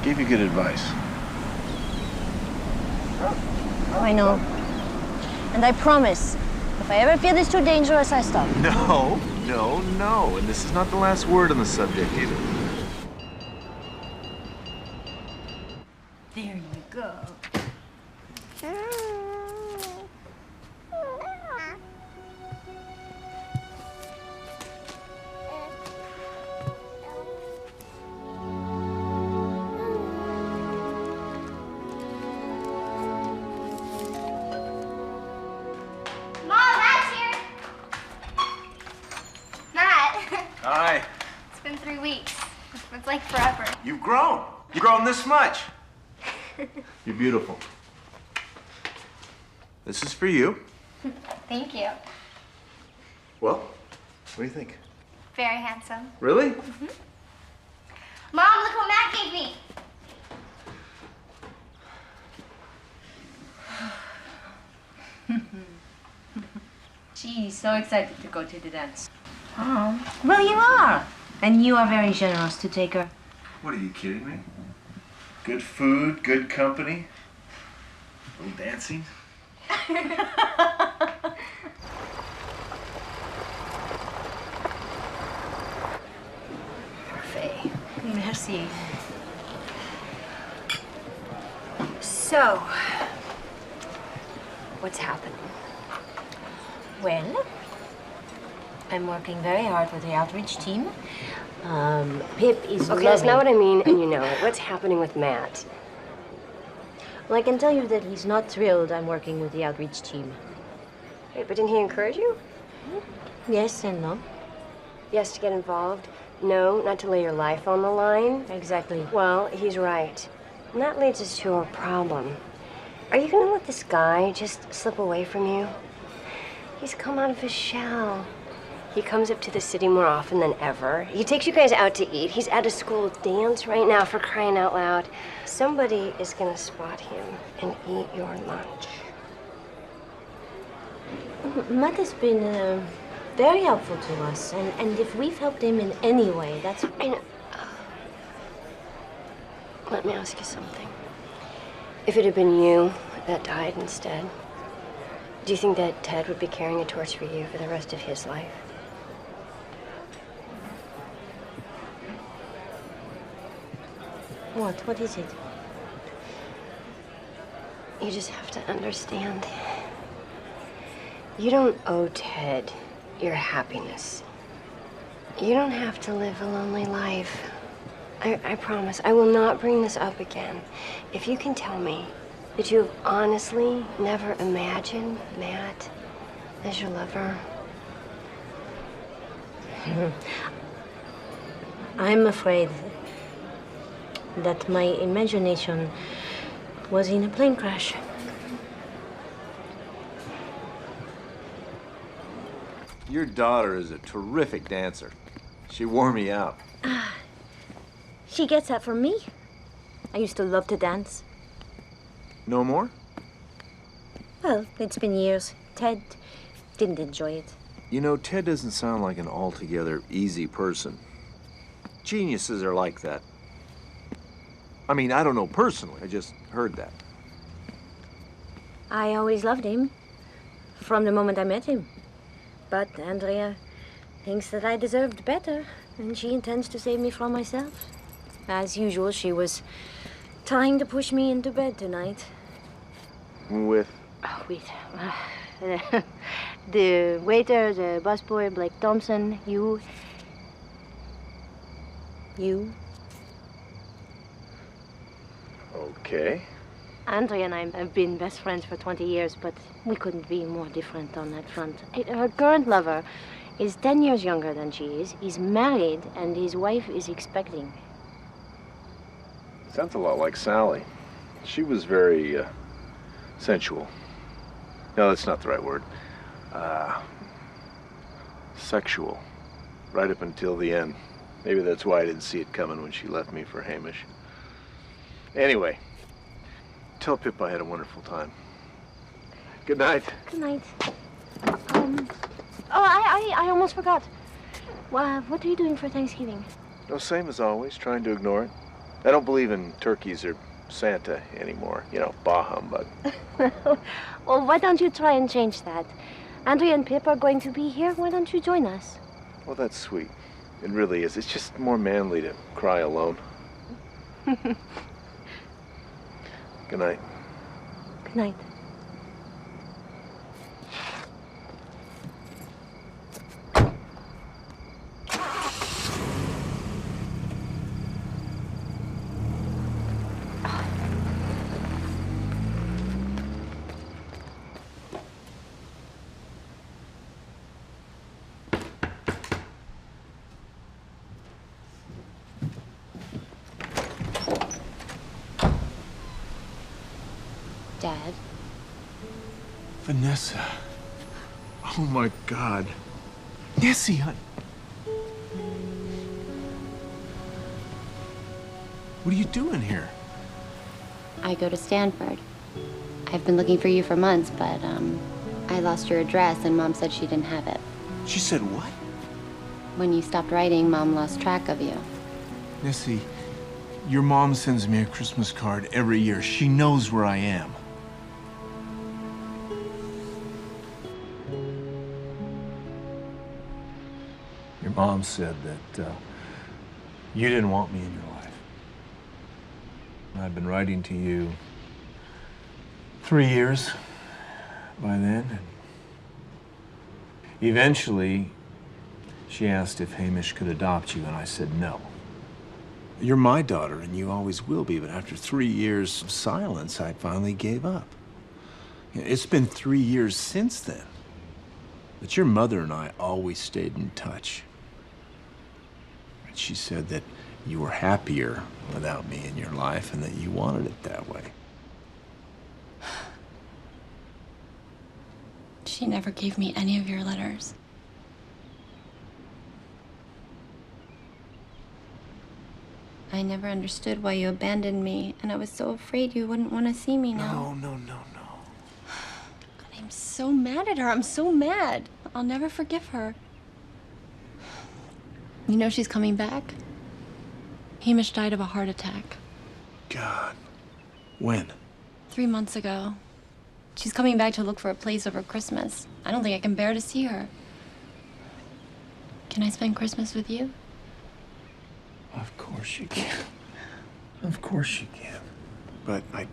Gave you good advice.
I know. And I promise, if I ever feel it's too dangerous, I stop.
No, no, no. And this is not the last word on the subject either.
There you go.
Hi.
It's been 3 weeks. It's like forever.
You've grown. You've grown this much. You're beautiful. This is for you.
Thank you.
Well, what do you think?
Very handsome.
Really?
Mom, look what Matt gave me.
She's so excited to go to the dance. Oh, well, you are. And you are very generous to take her.
What, are you kidding me? Good food, good company, a little dancing.
Parfait.
Merci.
So, what's happening?
Well, I'm working very hard with the outreach team. Pip is
Okay, that's
loving-
not what I mean, and you know it. What's happening with Matt?
Well, I can tell you that he's not thrilled I'm working with the outreach team.
Wait, but didn't he encourage you?
Yes and no.
Yes, to get involved. No, not to lay your life on the line.
Exactly.
Well, he's right. And that leads us to a problem. Are you gonna let this guy just slip away from you? He's come out of his shell. He comes up to the city more often than ever. He takes you guys out to eat. He's at a school dance right now, for crying out loud. Somebody is gonna spot him and eat your lunch.
Matt has been very helpful to us, and if we've helped him in any way, that's...
I know. Let me ask you something. If it had been you that died instead, do you think that Ted would be carrying a torch for you for the rest of his life?
What? What is it?
You just have to understand. You don't owe Ted your happiness. You don't have to live a lonely life. I promise, I will not bring this up again. If you can tell me that you have honestly never imagined Matt as your lover.
I'm afraid that my imagination was in a plane crash.
Your daughter is a terrific dancer. She wore me out.
She gets that from me. I used to love to dance.
No more?
Well, it's been years. Ted didn't enjoy it.
You know, Ted doesn't sound like an altogether easy person. Geniuses are like that. I mean, I don't know personally. I just heard that.
I always loved him from the moment I met him. But Andrea thinks that I deserved better, and she intends to save me from myself. As usual, she was trying to push me into bed tonight.
With?
With the waiter, the busboy, Blake Thompson, you.
Okay.
Andrea and I have been best friends for 20 years, but we couldn't be more different on that front. Her current lover is 10 years younger than she is. He's married, and his wife is expecting.
Sounds a lot like Sally. She was very, sensual. No, that's not the right word. Sexual. Right up until the end. Maybe that's why I didn't see it coming when she left me for Hamish. Anyway, tell Pip I had a wonderful time. Good night.
Good night. I almost forgot. What are you doing for Thanksgiving?
No, same as always, trying to ignore it. I don't believe in turkeys or Santa anymore. You know, bah humbug.
Well, why don't you try and change that? Andrea and Pip are going to be here. Why don't you join us?
Well, that's sweet. It really is. It's just more manly to cry alone. Good night.
Good night. Dad.
Vanessa. Oh my God. Nessie, honey. What are you doing here?
I go to Stanford. I've been looking for you for months, but, I lost your address and Mom said she didn't have it.
She said what?
When you stopped writing, Mom lost track of you.
Nessie, your mom sends me a Christmas card every year. She knows where I am. Your mom said that you didn't want me in your life. I'd been writing to you 3 years by then, and eventually she asked if Hamish could adopt you, and I said no. You're my daughter, and you always will be, but after 3 years of silence, I finally gave up. It's been 3 years since then. But your mother and I always stayed in touch. And she said that you were happier without me in your life and that you wanted it that way.
She never gave me any of your letters. I never understood why you abandoned me, and I was so afraid you wouldn't want to see me now.
No.
God, I'm so mad at her. I'm so mad. I'll never forgive her. You know she's coming back? Hamish died of a heart attack.
God. When?
3 months ago. She's coming back to look for a place over Christmas. I don't think I can bear to see her. Can I spend Christmas with you?
Of course you can. Of course you can. But I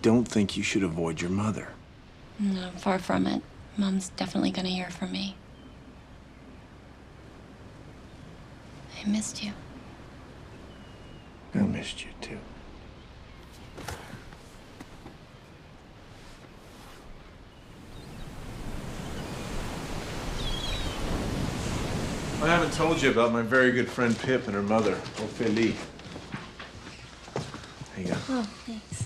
don't think you should avoid your mother.
No, far from it. Mom's definitely gonna hear from me. I missed you.
I missed you too. I haven't told you about my very good friend Pip and her mother, Ophélie. There you go.
Oh, thanks.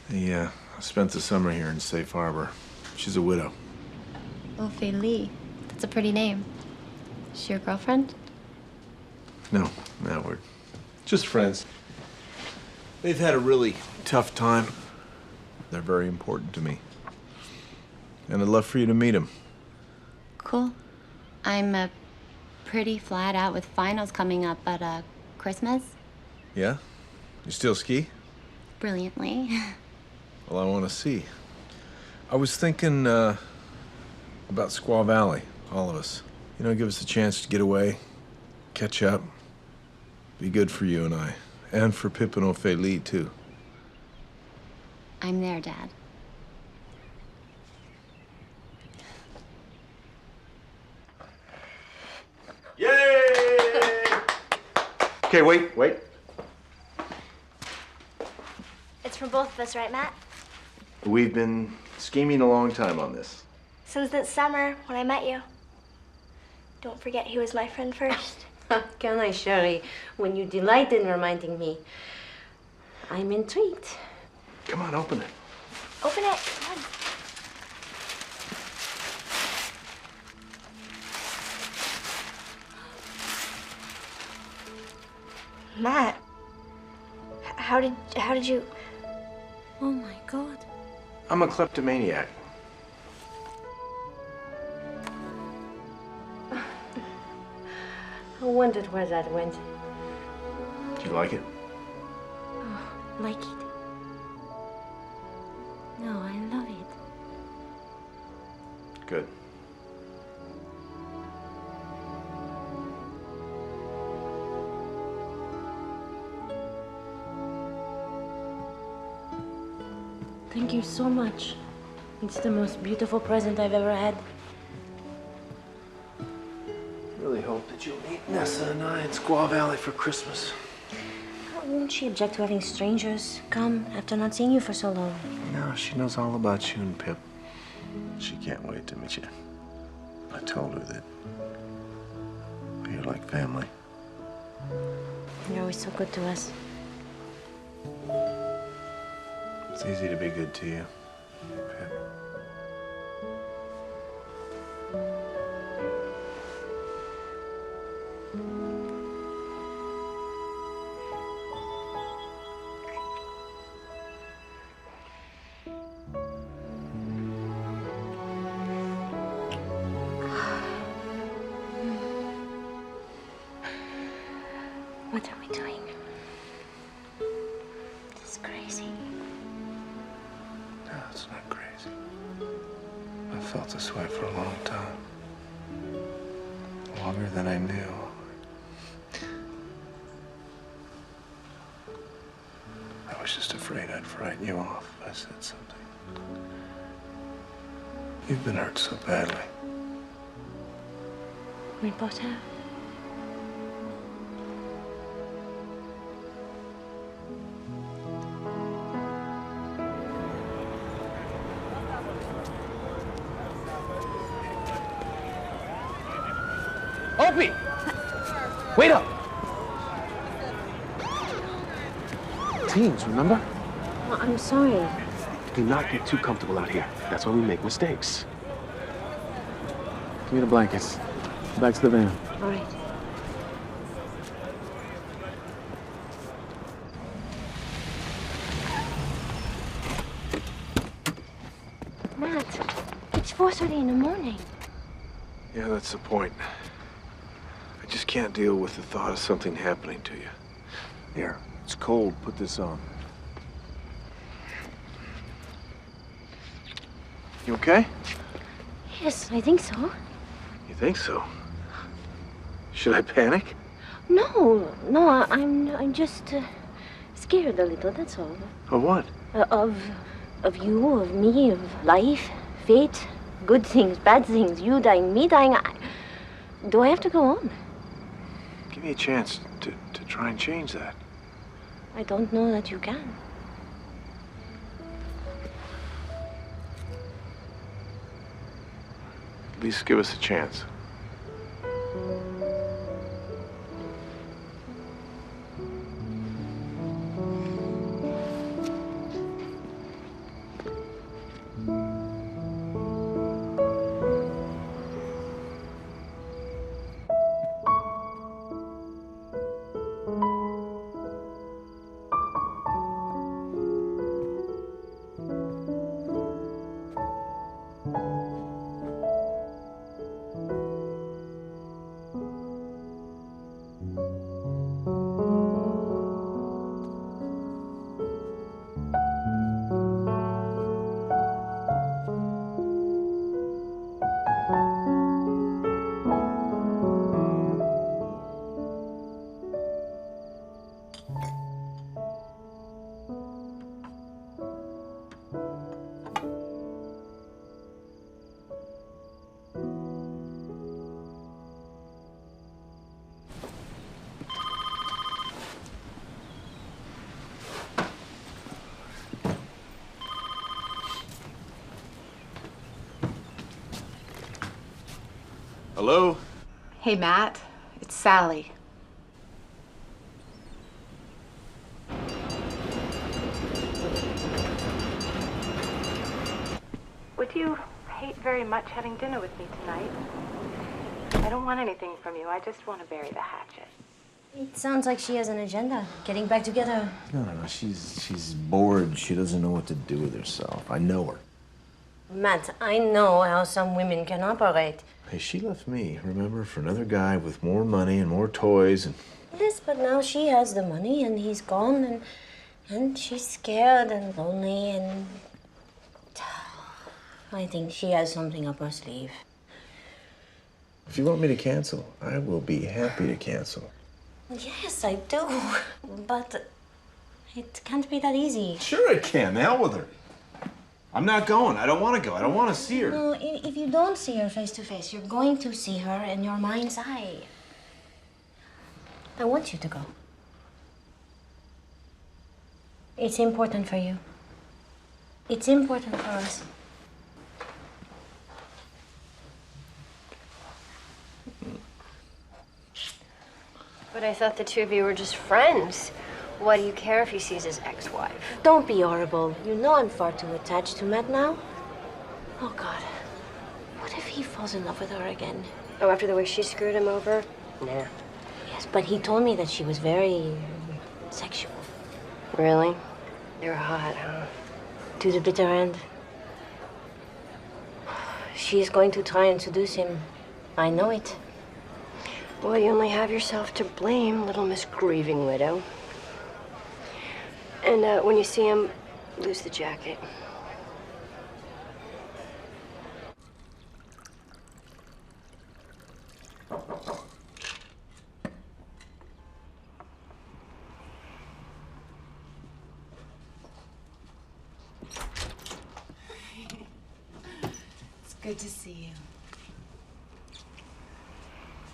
They spent the summer here in Safe Harbor. She's a widow.
Ophélie. That's a pretty name. Is she your girlfriend?
No, we're just friends. They've had a really tough time. They're very important to me. And I'd love for you to meet them.
Cool. I'm pretty flat out with finals coming up, but Christmas?
Yeah? You still ski?
Brilliantly.
Well, I want to see. I was thinking about Squaw Valley, all of us. You know, give us a chance to get away, catch up. Be good for you and I. And for Pip and Ophélie, too.
I'm there, Dad.
Yay! Okay, wait.
It's for both of us, right, Matt?
We've been scheming a long time on this.
Since that summer when I met you. Don't forget he was my friend first.
How can I, Shirley, when you delight in reminding me? I'm intrigued.
Come on, open it.
Open it. Come on. Matt, how did you?
Oh my God.
I'm a kleptomaniac.
I wondered where that went.
Do you like it?
Oh, like it? No, I love it.
Good.
Thank you so much. It's the most beautiful present I've ever had.
Really hope that you'll meet Nessa and I in Squaw Valley for Christmas.
Won't she object to having strangers come after not seeing you for so long?
No, she knows all about you and Pip. She can't wait to meet you. I told her that you're like family.
You're always so good to us.
It's easy to be good to you, Pip.
What are we doing? This is crazy.
No, it's not crazy. I've felt this way for a long time. Longer than I knew. I was just afraid I'd frighten you off if I said something. You've been hurt so badly.
We both have.
Opie! Wait up! Teens, remember?
Oh, I'm sorry.
Do not get too comfortable out here. That's when we make mistakes. Give me the blankets. Back to the van.
All right. Matt, it's 4:30 in the morning.
Yeah, that's the point. I just can't deal with the thought of something happening to you. Here, it's cold. Put this on. You okay?
Yes, I think so.
You think so? Should I panic?
No, I'm just scared a little. That's all.
Of what?
Of you, of me, of life, fate, good things, bad things, you dying, me dying. Do I have to go on?
Give me a chance to try and change that.
I don't know that you can.
At least give us a chance. Hello?
Hey, Matt. It's Sally. Would you hate very much having dinner with me tonight? I don't want anything from you. I just want to bury the hatchet.
It sounds like she has an agenda. Getting back together.
No. She's bored. She doesn't know what to do with herself. I know her.
Matt, I know how some women can operate.
Hey, she left me, remember, for another guy with more money and more toys and...
Yes, but now she has the money and he's gone and she's scared and lonely and... I think she has something up her sleeve.
If you want me to cancel, I will be happy to cancel.
Yes, I do. But it can't be that easy.
Sure it can. The hell with her. I'm not going. I don't want to go. I don't want to see her.
No, if you don't see her face to face, you're going to see her in your mind's eye. I want you to go. It's important for you. It's important for us.
But I thought the two of you were just friends. What do you care if he sees his ex-wife?
Don't be horrible. You know I'm far too attached to Matt now. Oh, God. What if he falls in love with her again?
Oh, after the way she screwed him over? Nah.
Yes, but he told me that she was very sexual.
Really? They were hot, huh?
To the bitter end. She is going to try and seduce him. I know it.
Well, you only have yourself to blame, little Miss Grieving Widow. And when you see him, lose the jacket.
It's good to see you.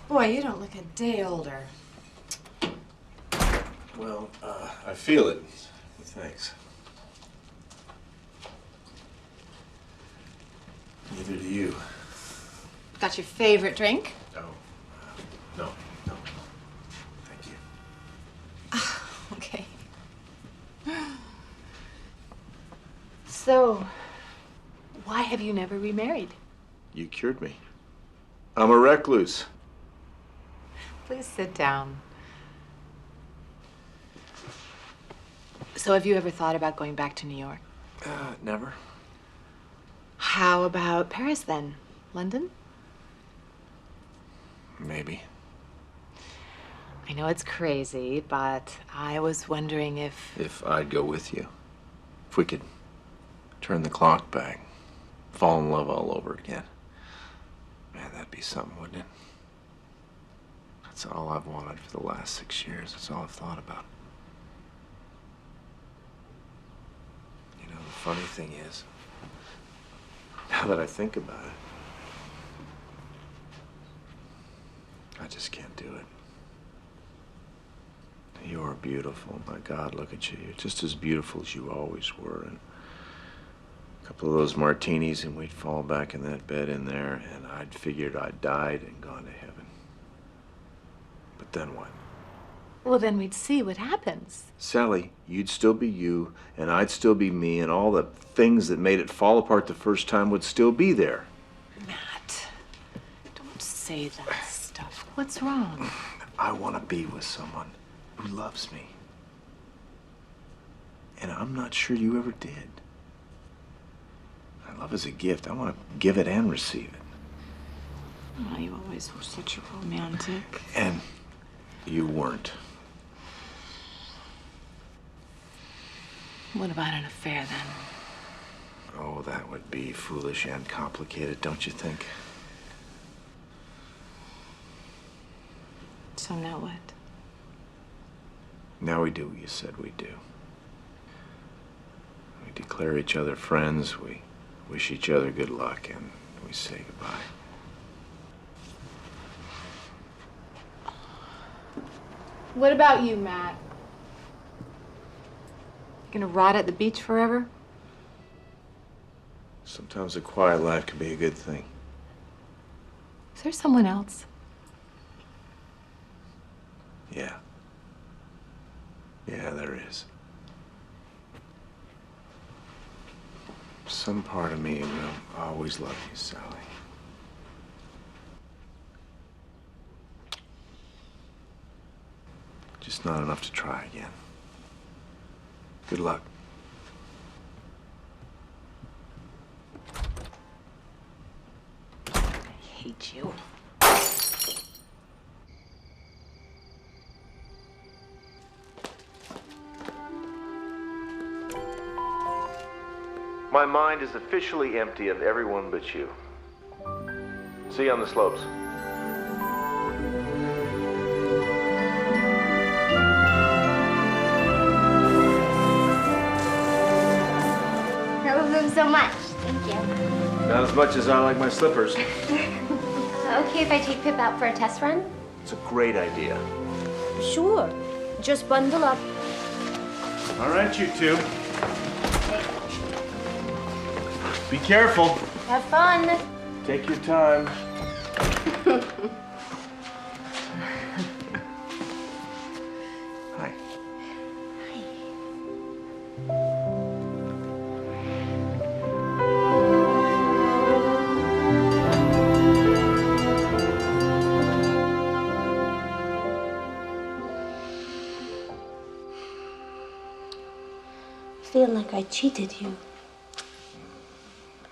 Boy, you don't look a day older.
Well, I feel it. Thanks. Neither do you.
Got your favorite drink?
No. Thank you.
Okay. So, why have you never remarried?
You cured me. I'm a recluse.
Please sit down. So have you ever thought about going back to New York?
Never.
How about Paris then? London?
Maybe.
I know it's crazy, but I was wondering if...
If I'd go with you. If we could turn the clock back. Fall in love all over again. Man, that'd be something, wouldn't it? That's all I've wanted for the last 6 years. That's all I've thought about. You know, the funny thing is, now that I think about it, I just can't do it. You're beautiful. My God, look at you. You're just as beautiful as you always were. And a couple of those martinis and we'd fall back in that bed in there and I'd figured I'd died and gone to heaven. But then what?
Well, then we'd see what happens.
Sally, you'd still be you and I'd still be me and all the things that made it fall apart the first time would still be there.
Matt, don't say that stuff. What's wrong?
I want to be with someone who loves me. And I'm not sure you ever did. Love is a gift. I want to give it and receive it.
Oh, you always were such a romantic.
And you weren't.
What about an affair then?
Oh, that would be foolish and complicated, don't you think?
So now what?
Now we do what you said we'd do. We declare each other friends, we wish each other good luck, and we say goodbye.
What about you, Matt? You gonna rot at the beach forever?
Sometimes a quiet life can be a good thing.
Is there someone else?
Yeah. Yeah, there is. Some part of me will always love you, Sally. Just not enough to try again. Good luck.
I hate you.
My mind is officially empty of everyone but you. See you on the slopes.
I love them so much. Thank you.
Not as much as I like my slippers.
Okay if I take Pip out for a test run?
It's a great idea.
Sure. Just bundle up.
All right, you two. Be careful.
Have fun.
Take your time. Hi.
feel like I cheated you.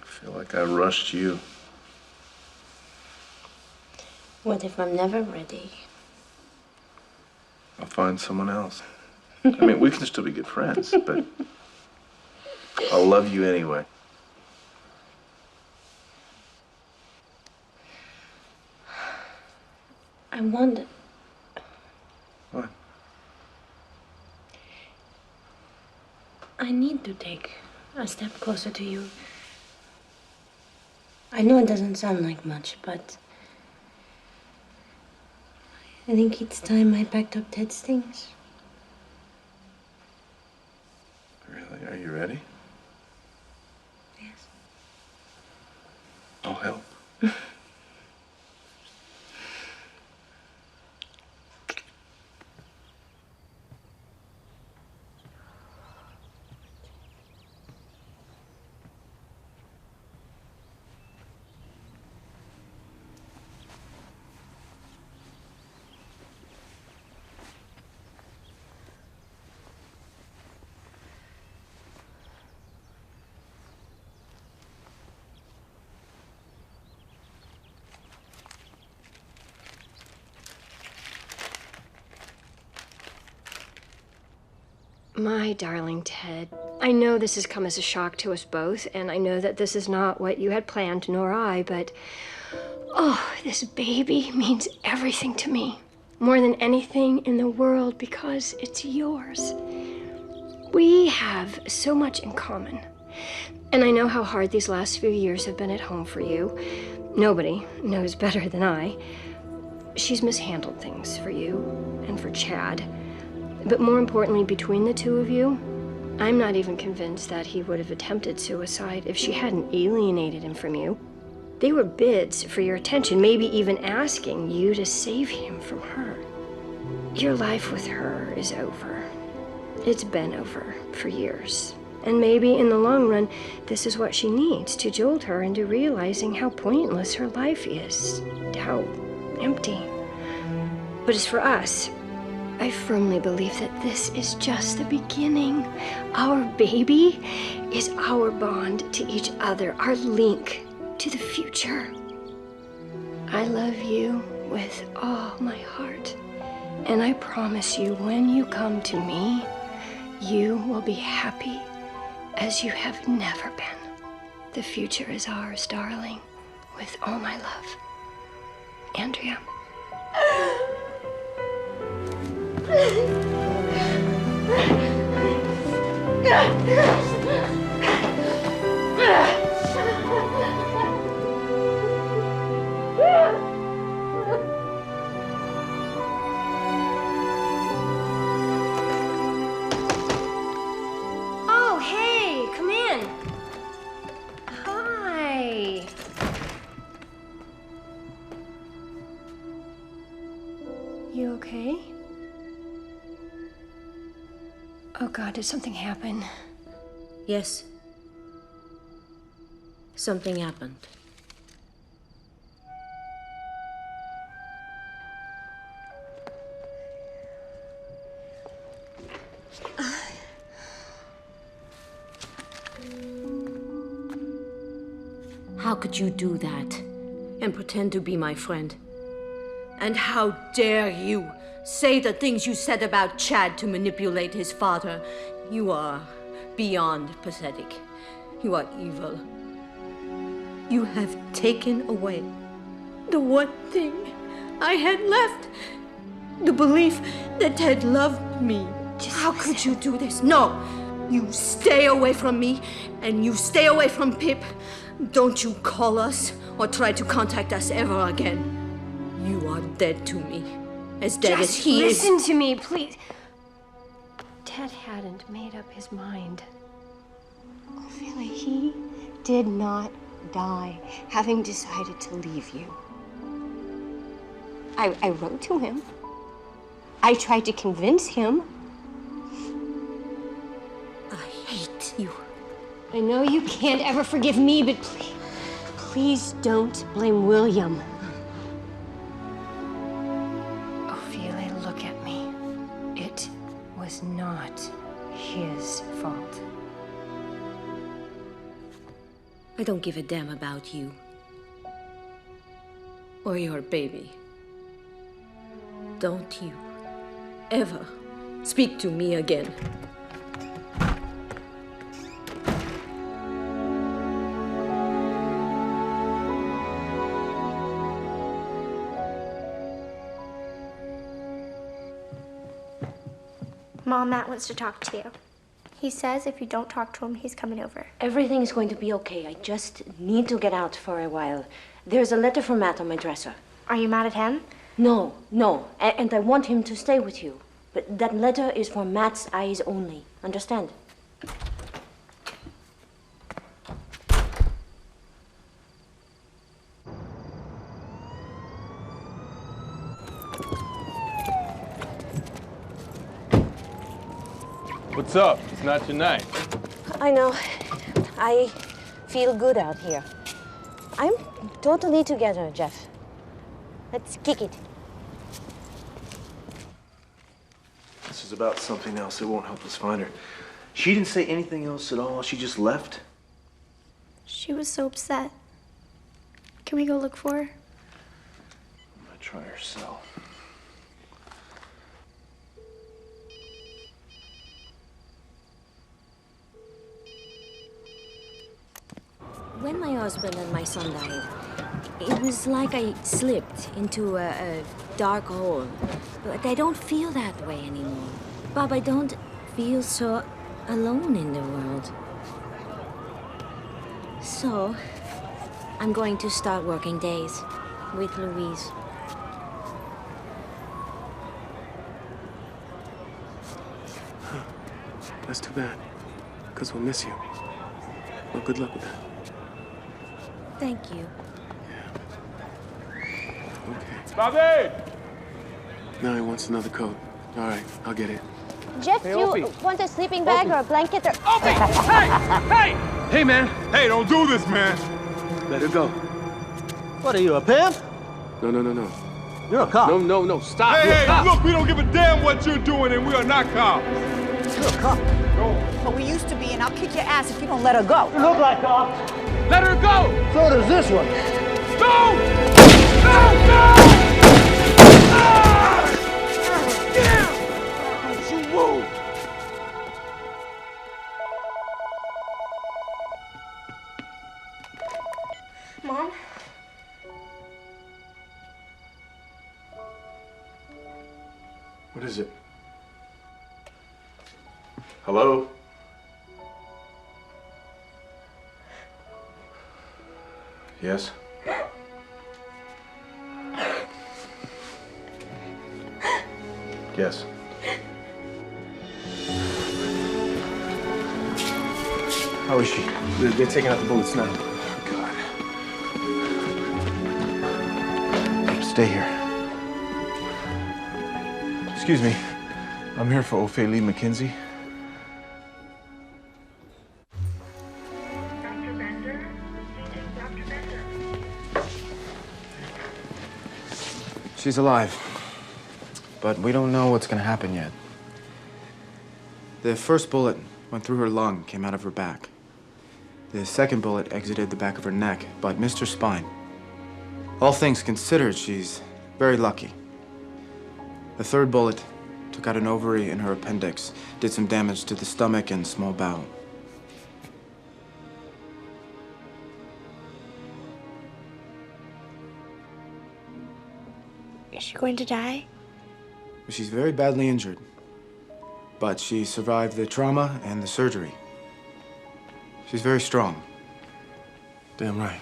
I feel like I rushed you.
What if I'm never ready?
I'll find someone else. I mean, we can still be good friends, but I'll love you anyway.
I wonder.
What?
I need to take a step closer to you. I know it doesn't sound like much, but I think it's time I packed up Ted's things.
Really? Are you ready?
Yes.
I'll help.
My darling Ted, I know this has come as a shock to us both, and I know that this is not what you had planned, nor I, but oh, this baby means everything to me. More than anything in the world, because it's yours. We have so much in common. And I know how hard these last few years have been at home for you. Nobody knows better than I. She's mishandled things for you and for Chad. But more importantly, between the two of you, I'm not even convinced that he would have attempted suicide if she hadn't alienated him from you. They were bids for your attention, maybe even asking you to save him from her. Your life with her is over. It's been over for years. And maybe in the long run, this is what she needs to jolt her into realizing how pointless her life is, how empty. But as for us, I firmly believe that this is just the beginning. Our baby is our bond to each other, our link to the future. I love you with all my heart, and I promise you, when you come to me, you will be happy as you have never been. The future is ours, darling, with all my love. Andrea. Oh, hey, come in. Hi. You okay? Oh God, did something happen?
Yes. Something happened. How could you do that and pretend to be my friend? And how dare you say the things you said about Chad to manipulate his father? You are beyond pathetic. You are evil. You have taken away the one thing I had left. The belief that Ted loved me. How could you do this? No! You stay away from me, and you stay away from Pip. Don't you call us or try to contact us ever again. You are dead to me. As dead as he is.
Listen to me, please. Ted hadn't made up his mind. Ophelia, he did not die having decided to leave you. I wrote to him. I tried to convince him.
I hate you.
I know you can't ever forgive me, but please don't blame William. Ophelia, look at me. It was not his fault.
I don't give a damn about you. Or your baby. Don't you ever speak to me again.
Mom, Matt wants to talk to you. He says if you don't talk to him, he's coming over.
Everything is going to be okay. I just need to get out for a while. There's a letter from Matt on my dresser.
Are you mad at him?
No. And I want him to stay with you. But that letter is for Matt's eyes only. Understand?
What's up? It's not your night.
I know. I feel good out here. I'm totally together, Jeff. Let's kick it.
This is about something else. It won't help us find her. She didn't say anything else at all. She just left.
She was so upset. Can we go look for her?
I'm gonna try her cell.
When my husband and my son died, it was like I slipped into a dark hole. But I don't feel that way anymore. Bob, I don't feel so alone in the world. So, I'm going to start working days with Louise.
That's too bad, because we'll miss you. Well, good luck with that.
Thank you.
Okay.
Bobby!
Now he wants another coat. All right, I'll get it.
Jeff,
Hey,
do you
Opie.
want a sleeping bag or a blanket or...
Opie! Hey!
Hey, man!
Hey, don't do this, man!
Let her go.
What are you, a pimp?
No.
You're a cop.
No, stop.
Hey,
Stop.
look, we don't give a damn what you're doing, and we are not cops.
You're a cop.
But we used to be, and I'll kick your ass if you don't let her go.
You look like cops.
Let her go!
So does this one.
No! No! Ah!
Don't you move!
Mom?
What is it? Hello? Yes? Yes. How is she?
They're taking out the bullets now.
God. Stay here. Excuse me. I'm here for Ophélie McKenzie.
She's alive, but we don't know what's gonna happen yet. The first bullet went through her lung, came out of her back. The second bullet exited the back of her neck, but missed her spine. All things considered, she's very lucky. The third bullet took out an ovary in her appendix, did some damage to the stomach and small bowel.
Is she going to die?
She's very badly injured, but she survived the trauma and the surgery. She's very strong.
Damn right.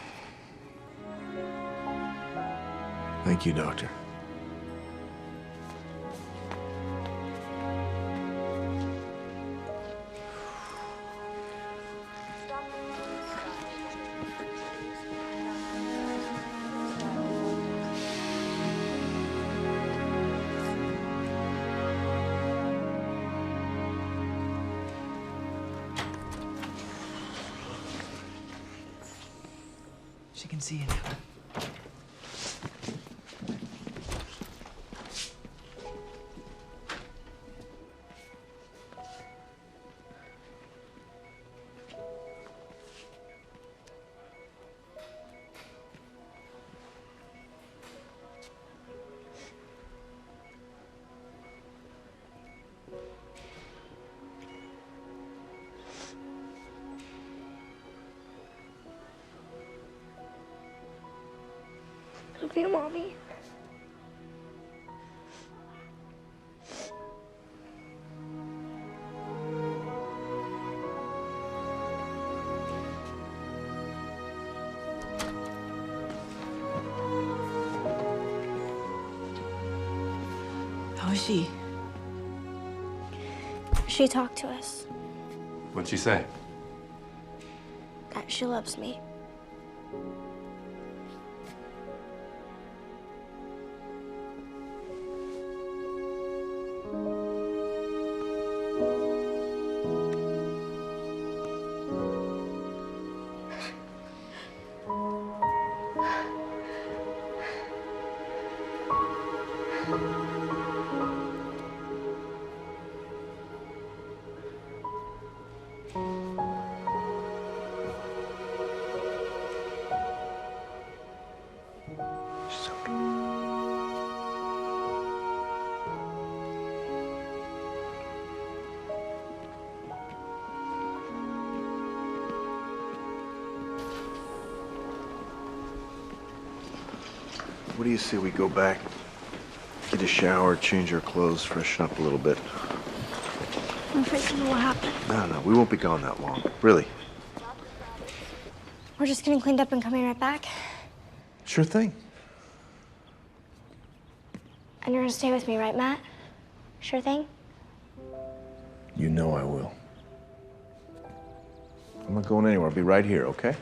Thank you, Doctor.
She can see you now.
you, Mommy.
How is she?
She talked to us.
What'd she say?
That she loves me.
What do you say we go back, get a shower, change our clothes, freshen up a little bit?
I'm afraid to know what happened.
No, we won't be gone that long. Really.
We're just getting cleaned up and coming right back.
Sure thing.
And you're gonna stay with me, right, Matt? Sure thing?
You know I will. I'm not going anywhere. I'll be right here, okay?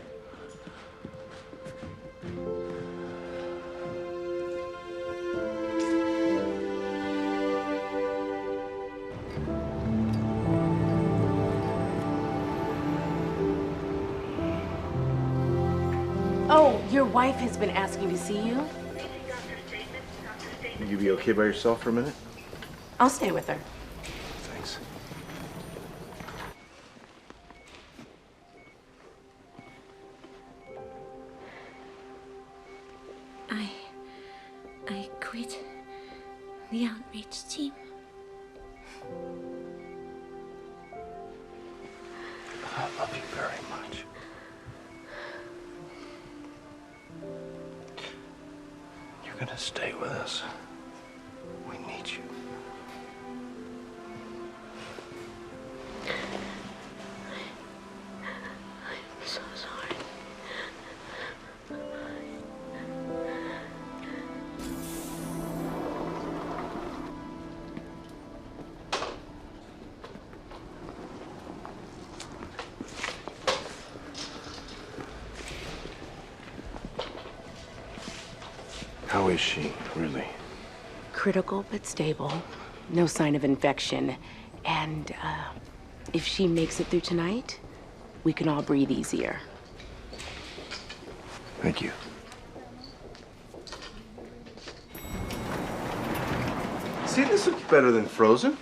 Oh, your wife has been asking to see you?
Will you be okay by yourself for a minute?
I'll stay with her.
Thanks.
I quit the outreach team.
I love you very much. You're gonna stay with us. We need you.
I'm so sorry.
How is she, really?
Critical but stable. No sign of infection. And if she makes it through tonight, we can all breathe easier.
Thank you. See, this looks better than Frozen.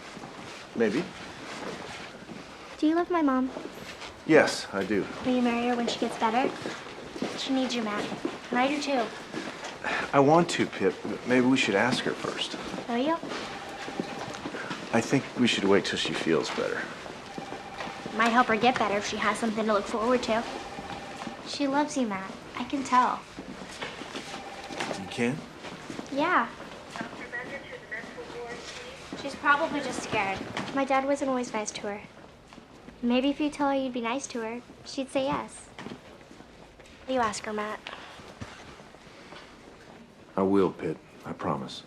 Maybe.
Do you love my mom?
Yes, I do.
Will you marry her when she gets better? She needs you, Matt. And I do too.
I want to, Pip, but maybe we should ask her first.
Will you?
I think we should wait till she feels better.
Might help her get better if she has something to look forward to. She loves you, Matt. I can tell.
You can?
Yeah. She's probably just scared. My dad wasn't always nice to her. Maybe if you tell her you'd be nice to her, she'd say yes. You ask her, Matt.
I will, Pip. I promise.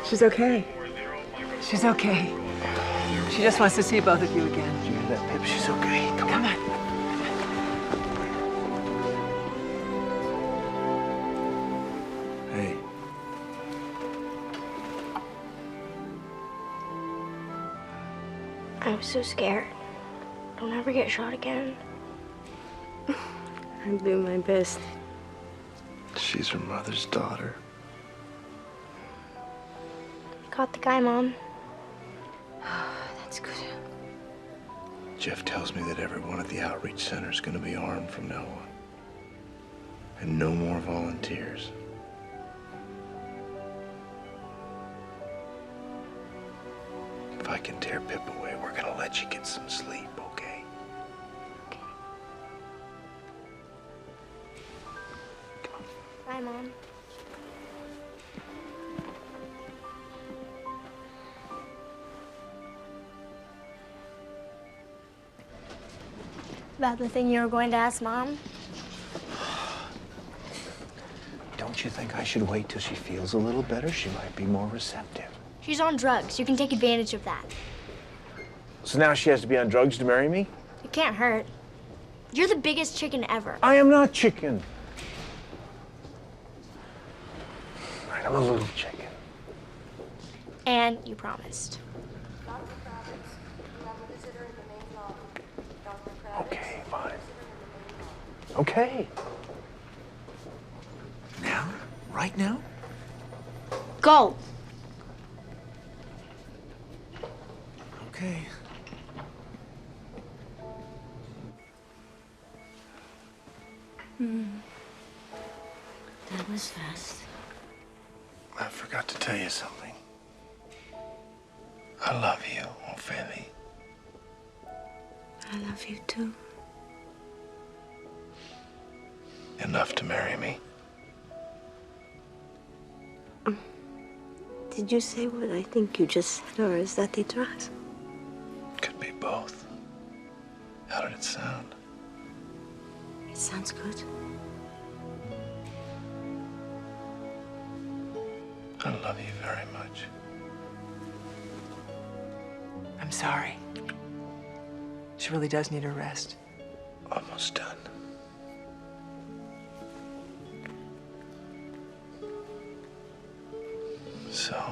She's okay. She's okay. She just wants to see both of you again.
Did you hear that, Pip? She's okay. Come on. Hey.
I was so scared. Don't ever get shot again.
I'll do my best.
She's her mother's daughter.
Caught the guy, Mom.
That's good.
Jeff tells me that everyone at the outreach center is going to be armed from now on. And no more volunteers. I can tear Pip away, we're gonna let you get some sleep, okay?
Bye, Mom. About the thing you were going to ask Mom?
Don't you think I should wait till she feels a little better? She might be more receptive.
She's on drugs. You can take advantage of that.
So now she has to be on drugs to marry me?
It can't hurt. You're the biggest chicken ever.
I am not chicken. I'm a little chicken.
And you promised.
Okay, fine. Okay. Now? Right now?
Go.
Okay.
That was fast.
I forgot to tell you something. I love you, Ophelia.
I love you too.
Enough to marry me.
Did you say what I think you just said, or is that the drugs?
Could be both. How did it sound?
It sounds good.
I love you very much.
I'm sorry. She really does need a rest.
Almost done. So,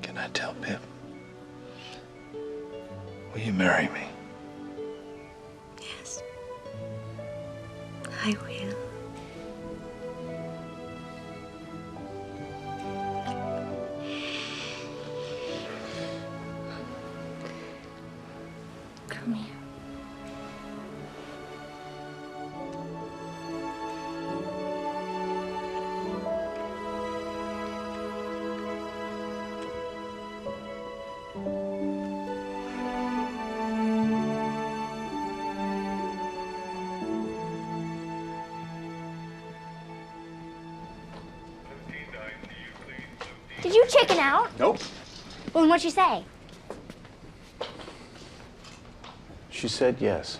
can I tell Pip? Will you marry me?
Yes. I will. Come here.
Did you chicken out?
Nope.
Well, then what'd she say?
She said yes.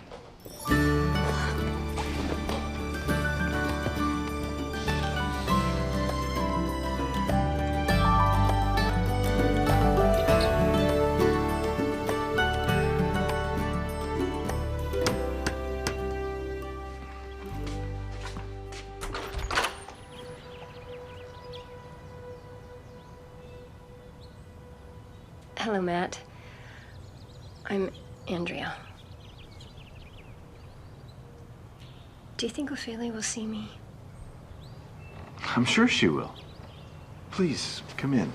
Hello, Matt. I'm Andrea. Do you think Ophelia will see me?
I'm sure she will. Please, come in.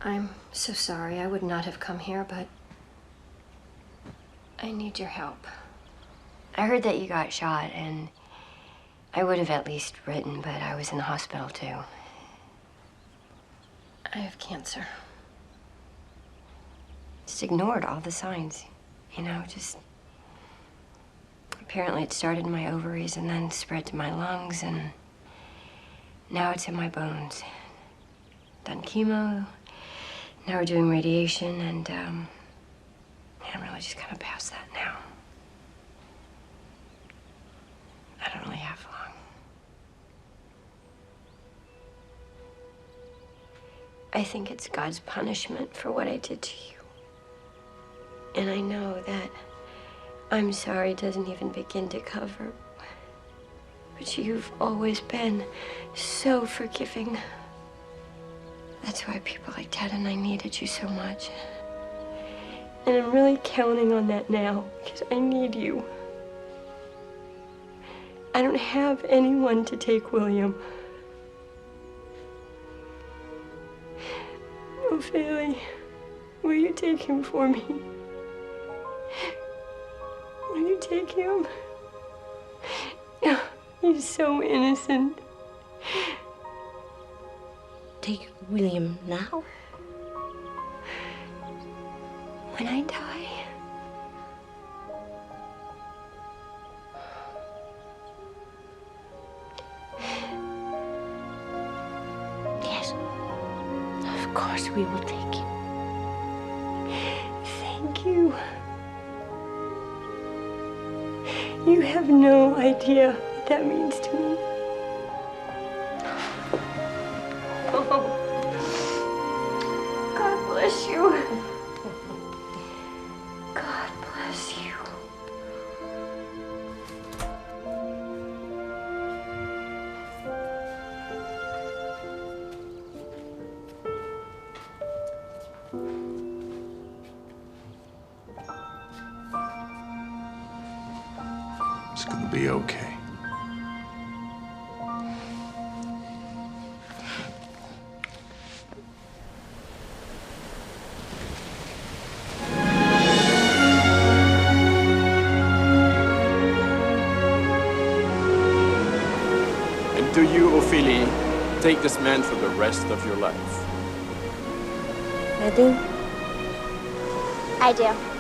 I'm so sorry. I would not have come here, but I need your help.
I heard that you got shot, and I would have at least written, but I was in the hospital too.
I have cancer.
Just ignored all the signs, you know, just... Apparently it started in my ovaries and then spread to my lungs, and now it's in my bones. Done chemo, now we're doing radiation, and I'm really just kind of past that now. I don't really have long. I think it's God's punishment for what I did to you. And I know that I'm sorry doesn't even begin to cover. But you've always been so forgiving. That's why people like Ted and I needed you so much. And I'm really counting on that now, because I need you. I don't have anyone to take William. Ophelia, will you take him for me? Will you take him? was so innocent.
Take William now?
When I die,
Yes. Of course we will take him.
thank you. You have no idea what that means to me. Oh, God bless you. God bless you.
It's gonna be okay.
And do you, Ophelia, take this man for the rest of your life?
I do.
I do.